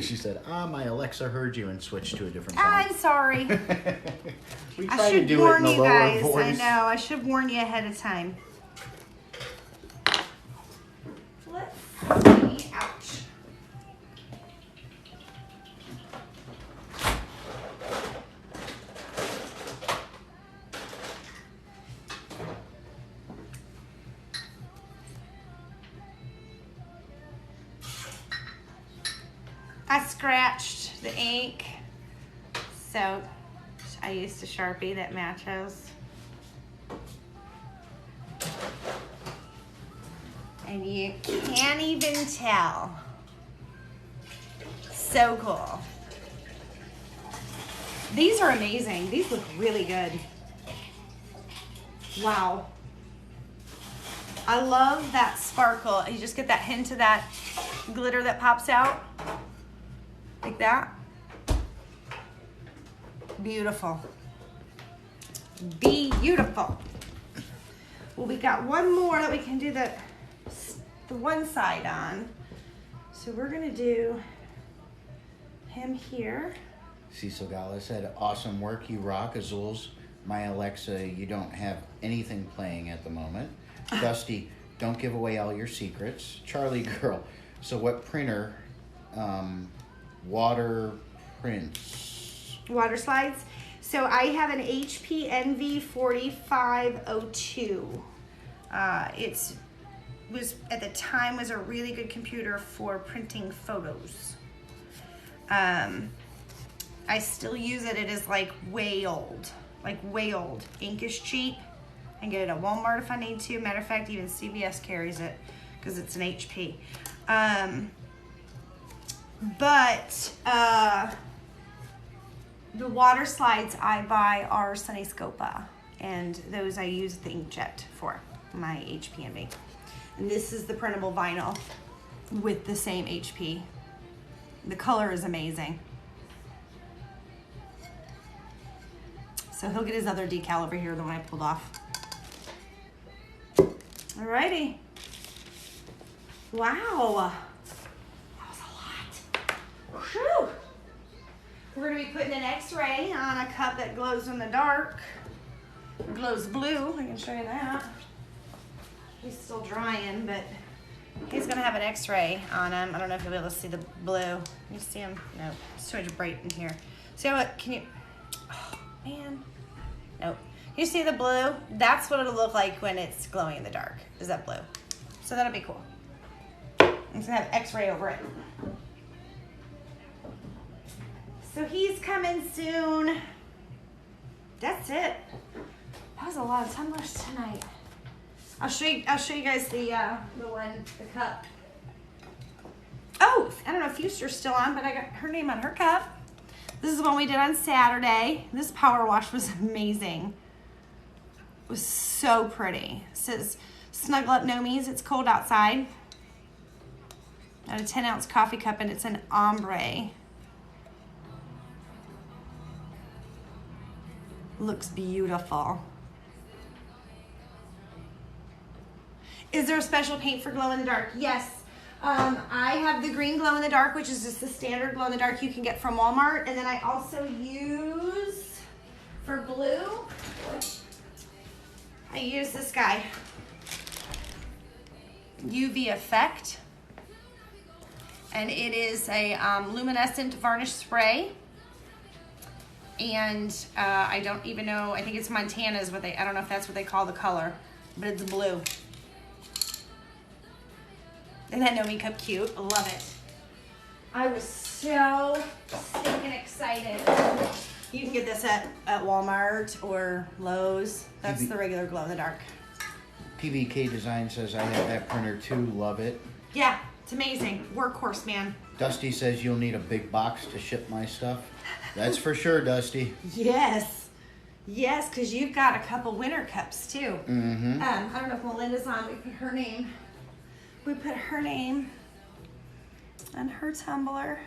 She said, my Alexa heard you and switched to a different phone. I'm sorry. We I try to should do it warn in a you lower guys. voice. I know. I should warn you ahead of time. Let's see. Ouch. I scratched the ink, so I used a Sharpie that matches. And you can't even tell. So cool. These are amazing. These look really good. Wow. I love that sparkle. You just get that hint of that glitter that pops out. Like that. Beautiful. Beautiful. Well, we got one more that we can do the one side on. So we're gonna do him here. Cecil Gala said, awesome work, you rock, Azules. My Alexa, you don't have anything playing at the moment. Dusty, don't give away all your secrets. Charlie Girl, so what printer, water prints? Water slides. So I have an HP NV4502. It was at the time was a really good computer for printing photos. I still use it. It is like way old. Ink is cheap. I can get it at Walmart if I need to. Matter of fact, even CVS carries it because it's an HP. The water slides I buy are Sunny Scopa, and those I use the inkjet for my HP NV. And this is the printable vinyl with the same HP. The color is amazing. So he'll get his other decal over here, the one I pulled off. Alrighty. Wow. That was a lot. Whew. We're gonna be putting an X-ray on a cup that glows in the dark. It glows blue, I can show you that. He's still drying, but he's gonna have an X-ray on him. I don't know if you'll be able to see the blue. Can you see him? No, it's too much bright in here. See how it, can you, oh man. Nope. You see the blue? That's what it'll look like when it's glowing in the dark, is that blue. So that'll be cool. It's gonna have X-ray over it. So he's coming soon. That's it. That was a lot of tumblers tonight. I'll show you guys the cup. Oh, I don't know if Fuster's still on, but I got her name on her cup. This is the one we did on Saturday. This power wash was amazing. It was so pretty. It says, snuggle up Nomies, it's cold outside. Got a 10-ounce coffee cup, and it's an ombre. Looks beautiful. Is there a special paint for glow in the dark? Yes. I have the green glow in the dark, which is just the standard glow in the dark you can get from Walmart. And then I also use, for blue, I use this guy. UV Effect. And it is a luminescent varnish spray. And I don't even know, I think it's Montana is what they, I don't know if that's what they call the color, but it's blue. Isn't that Nomi cup cute? I love it. I was so stinking excited. You can get this at Walmart or Lowe's. That's the regular glow in the dark. PVK Design says, I have that printer too, love it. Yeah, it's amazing. Workhorse, man. Dusty says you'll need a big box to ship my stuff. That's for sure, Dusty. Yes. Yes, because you've got a couple winter cups too. Mm-hmm. I don't know if Melinda's on. We put her name. We put her name on her tumbler.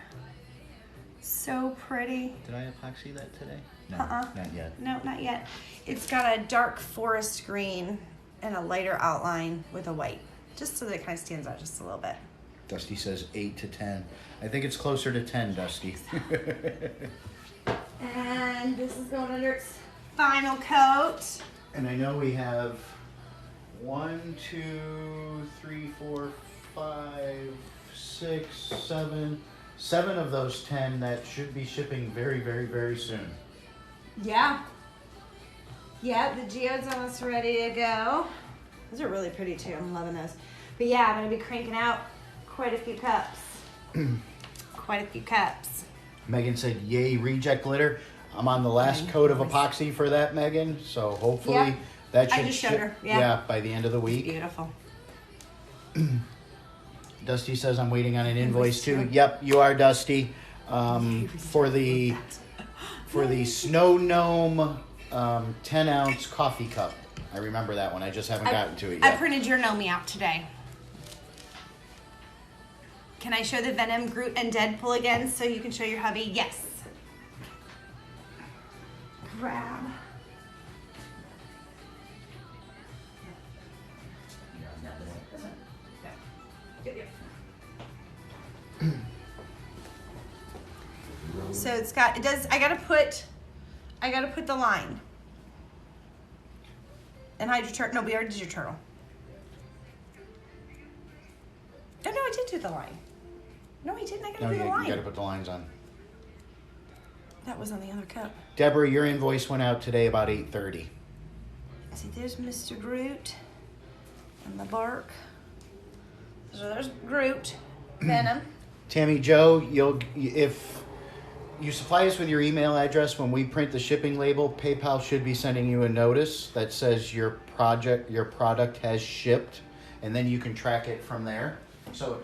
So pretty. Did I epoxy that today? No, not yet. No, not yet. It's got a dark forest green and a lighter outline with a white, just so that it kind of stands out just a little bit. Dusty says 8 to 10. I think it's closer to 10, Dusty. And this is going under its final coat. And I know we have 1, 2, 3, 4, 5, 6, 7. 7 of those 10 that should be shipping very, very, very soon. Yeah. Yeah, the geode's almost ready to go. Those are really pretty too. I'm loving those. But yeah, I'm going to be cranking out quite a few cups. Quite a few cups. Megan said, yay, reject glitter. I'm on the last coat of epoxy for that, Megan. So hopefully that should I just showed her. Yeah, by the end of the week. Beautiful. Dusty says I'm waiting on an invoice too. Yep, you are, Dusty. For the Snow Gnome 10-ounce coffee cup. I remember that one. I just haven't gotten to it yet. I printed your Nomi out today. Can I show the Venom, Groot, and Deadpool again so you can show your hubby? Yes. Grab. So it's got, it does, I gotta put the line. And hide your turtle. No, we already did your turtle. Oh, no, I did do the line. No, I didn't. I gotta do the line. You gotta put the lines on. That was on the other cup. Deborah, your invoice went out today about 8:30. See, there's Mr. Groot and the bark. So there's Groot, Venom. Tammy Joe, if you supply us with your email address when we print the shipping label, PayPal should be sending you a notice that says your product has shipped, and then you can track it from there. So,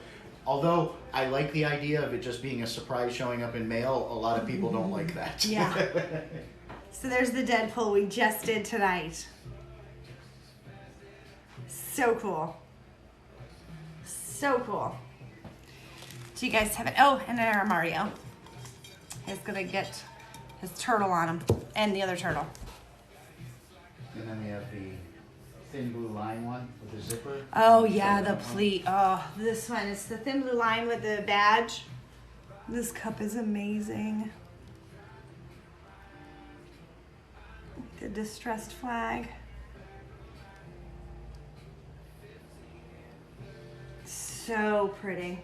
although I like the idea of it just being a surprise showing up in mail, a lot of people don't like that. Yeah. So there's the Deadpool we just did tonight. So cool. So cool. Do you guys have it? Oh, and then our Mario. He's gonna get his turtle on him, and the other turtle. And then we have the thin blue line one with the zipper. Oh yeah, the pleat. Oh, this one. It's the thin blue line with the badge. This cup is amazing. The distressed flag. So pretty.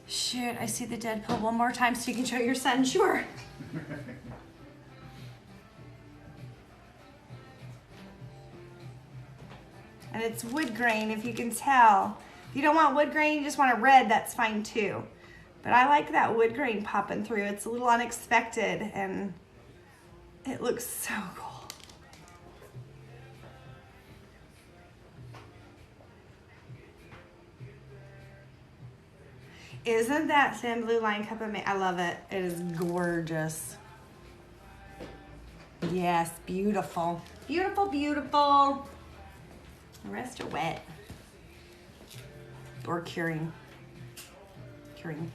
Shoot, I see the Deadpool one more time so you can show your son. Sure. And it's wood grain, if you can tell. If you don't want wood grain, you just want a red, that's fine too. But I like that wood grain popping through. It's a little unexpected and it looks so cool. Isn't that thin blue line cup amazing? I love it. It is gorgeous. Yes, beautiful. Beautiful, beautiful. The rest are wet. Or curing. Curing.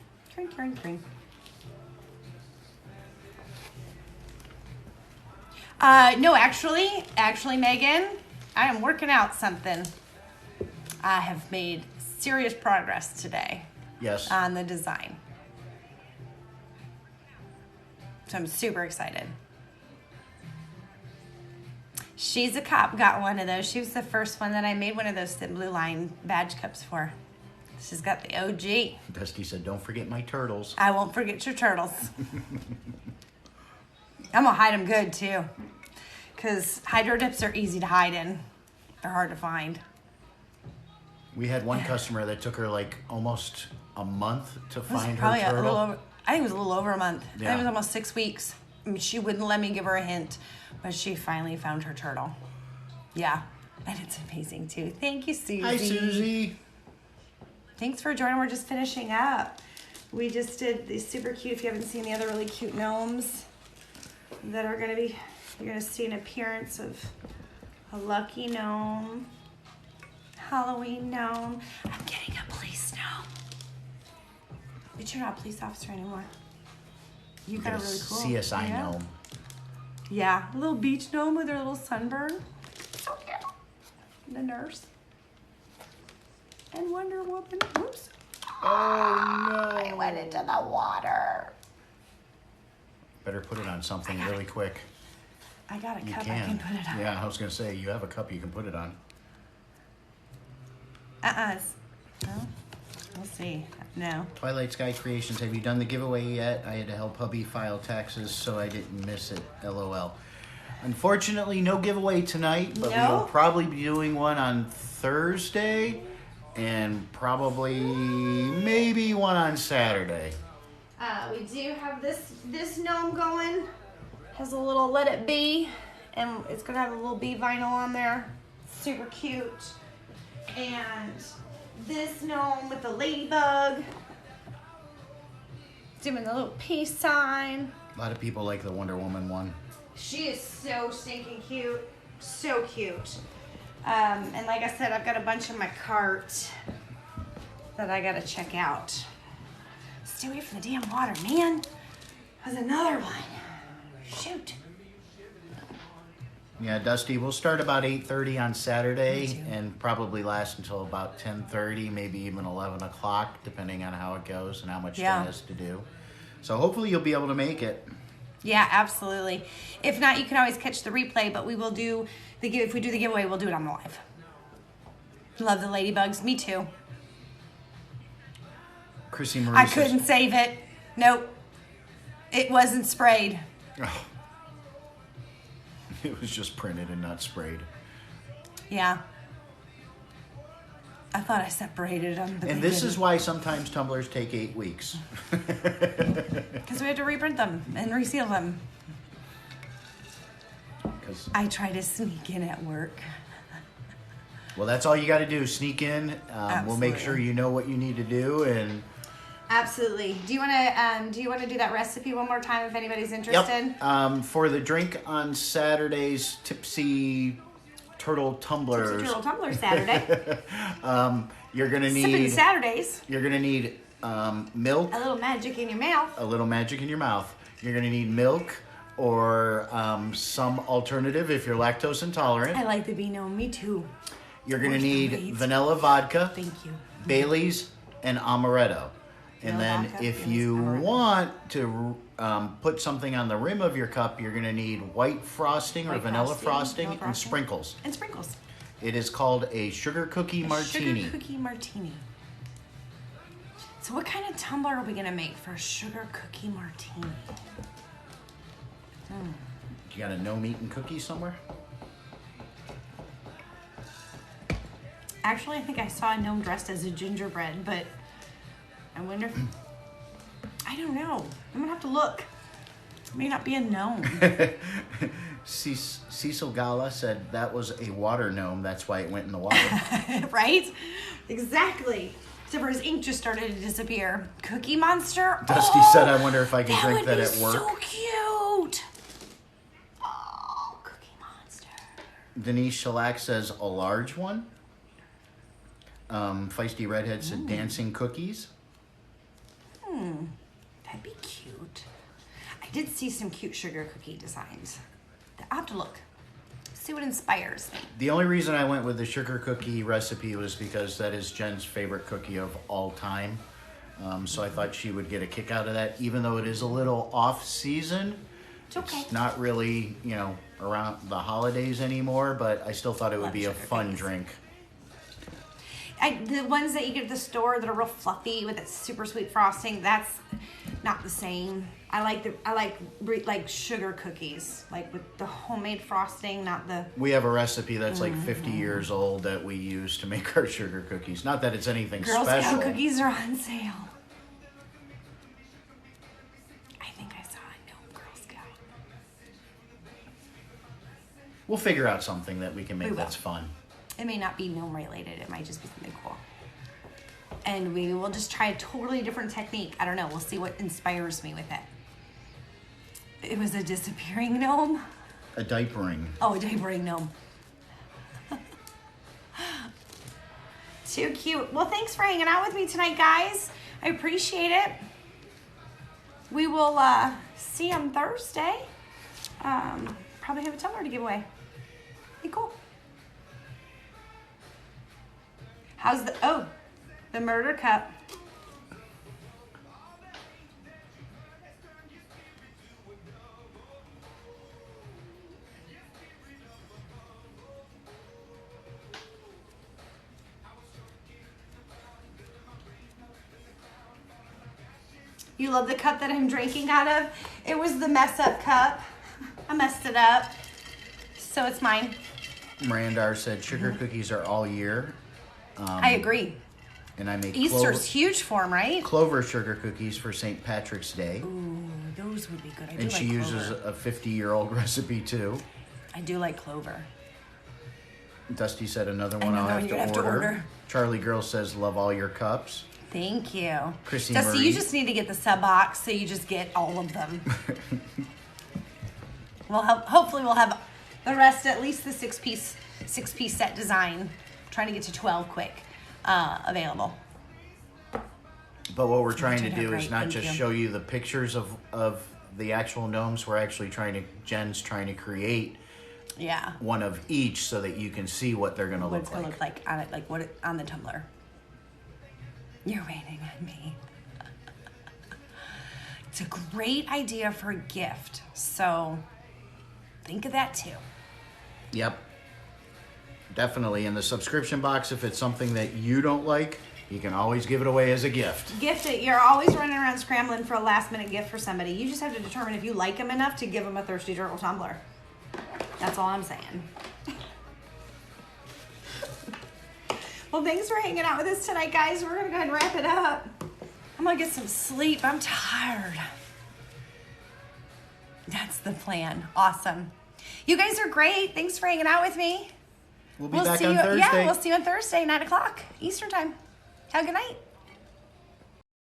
No, actually, Megan, I am working out something. I have made serious progress today. Yes. On the design. So I'm super excited. She's a cop, got one of those. She was the first one that I made one of those thin blue line badge cups for. She's got the OG. Dusty said, don't forget my turtles. I won't forget your turtles. I'm gonna hide them good too. Because hydro dips are easy to hide in. They're hard to find. We had one customer that took her like almost a month to find her Probably turtle. a little over, I think it was a little over a month. I Yeah. think it was almost 6 weeks. I mean, she wouldn't let me give her a hint, but she finally found her turtle. Yeah, and it's amazing too. Thank you, Susie. Hi, Susie. Thanks for joining. We're just finishing up. We just did these super cute. If you haven't seen the other really cute gnomes that are gonna be, you're gonna see an appearance of a lucky gnome, Halloween gnome. I'm getting a police gnome. But you're not a police officer anymore. You got a really cool CSI yeah. gnome. Yeah, a little beach gnome with her little sunburn. So cute. The nurse. And Wonder Woman. Whoops. Oh no! I went into the water. Better put it on something really quick. I got a You cup can. I can put it on. Yeah, I was gonna say you have a cup you can put it on. No. We'll see. No. Twilight Sky Creations, have you done the giveaway yet? I had to help hubby file taxes, so I didn't miss it. LOL. Unfortunately, no giveaway tonight, but No? we'll probably be doing one on Thursday, and probably maybe one on Saturday. We do have this gnome going. Has a little Let It Be, and it's gonna have a little bee vinyl on there. Super cute. And this gnome with the ladybug. Doing the little peace sign. A lot of people like the Wonder Woman one. She is so stinking cute. So cute. And like I said, I've got a bunch in my cart that I gotta check out. Stay away from the damn water, man. There's another one. Shoot. Yeah, Dusty, we'll start about 8:30 on Me Saturday too. and probably last until about 10:30, maybe even 11 o'clock, depending on how it goes and how much Yeah. Jen has to do. So hopefully you'll be able to make it. Yeah, absolutely. If not, you can always catch the replay, but we will do if we do the giveaway, we'll do it on the live. Love the ladybugs. Me too. Chrissy Marie I says- couldn't save it. Nope. It wasn't sprayed. Oh. It was just printed and not sprayed. Yeah. I thought I separated them. And this is why sometimes tumblers take 8 weeks. because we had to reprint them and reseal them. 'Cause- I try to sneak in at work. well, that's all you got to do. Sneak in. We'll make sure Absolutely. you know what you need to do. And Absolutely. Do you want to do that recipe one more time if anybody's interested? yep. For the drink on Saturday's Tipsy Turtle Tumblers, Turtle Tumbler Saturday. you're gonna Sipping need Saturdays. you're gonna need milk. A little magic in your mouth. A little magic in your mouth. You're going to need milk or some alternative if you're lactose intolerant. I like the Beano. Me too. You're going to Where's the need weight? vanilla vodka, Thank you. Bailey's, and amaretto. And Vanilla then vodka, if Bailey's, you amaretto. want to put something on the rim of your cup, you're going to need white frosting or White vanilla frosting, frosting, vanilla and frosting. sprinkles. And sprinkles. It is called a sugar cookie martini. Sugar cookie martini. So what kind of tumbler are we going to make for a sugar cookie martini? You got a no meat and cookie somewhere? Actually, I think I saw a gnome dressed as a gingerbread, but I wonder if... I don't know. I'm going to have to look. It may not be a gnome. Cecil Gala said that was a water gnome. That's why it went in the water. Right? Exactly. Except for his ink just started to disappear. Cookie Monster? Dusty said, I wonder if I can drink that would at be work. so cute. Oh, Cookie Monster. Denise Shellac says a large one. Feisty Redhead said dancing cookies. That'd be cute. I did see some cute sugar cookie designs. I'll have to look. See what inspires me. The only reason I went with the sugar cookie recipe was because that is Jen's favorite cookie of all time. So I thought she would get a kick out of that, even though it is a little off season. It's okay. It's not really, around the holidays anymore, but I still thought it would Love be a sugar fun cookies. drink. The ones that you get at the store that are real fluffy with that super sweet frosting, that's not the same. I like sugar cookies, like with the homemade frosting, not the... We have a recipe that's like 50 years old that we use to make our sugar cookies. Not that it's anything Girl special. Scout cookies are on sale. I think I saw a gnome Girl Scout. We'll figure out something that we can We make will. that's fun. It may not be gnome related. It might just be something cool. And we will just try a totally different technique. I don't know. We'll see what inspires me with it. It was a disappearing gnome. A diapering. Oh, a diapering gnome. Too cute. Well, thanks for hanging out with me tonight, guys. I appreciate it. We will see you on Thursday. Probably have a tumbler to give away. Be cool. How's the murder cup? You love the cup that I'm drinking out of? It was the mess up cup. I messed it up. So it's mine. Mirandar said sugar cookies are all year. I agree. And I make Easter's huge for 'em, right? Clover sugar cookies for St. Patrick's Day. Ooh, those would be good. I do And like she clover. uses a 50-year-old recipe too. I do like clover. Dusty said another one I'll Another have one you have to to order. order. Charlie Girl says love all your cups. Thank you. Chrissy Dusty, Marie. you just need to get the sub box so you just get all of them. Hopefully we'll have the rest, at least the six piece set design. Trying to get to 12 quick available. But what we're trying to turned out do is great, not thank just you. show you the pictures of the actual gnomes. We're actually Jen's trying to create Yeah. one of each so that you can see what they're going to What look it's gonna like. look like on it, like what it, on the tumbler. You're waiting on me. It's a great idea for a gift. So think of that too. Yep. Definitely. In the subscription box, if it's something that you don't like, you can always give it away as a gift. Gift it. You're always running around scrambling for a last minute gift for somebody. You just have to determine if you like them enough to give them a Thirsty Turtle tumbler. That's all I'm saying. Well, thanks for hanging out with us tonight, guys. We're going to go ahead and wrap it up. I'm going to get some sleep. I'm tired. That's the plan. Awesome. You guys are great. Thanks for hanging out with me. We'll be back see on you. Thursday. Yeah, we'll see you on Thursday, 9 o'clock Eastern time. Have a good night.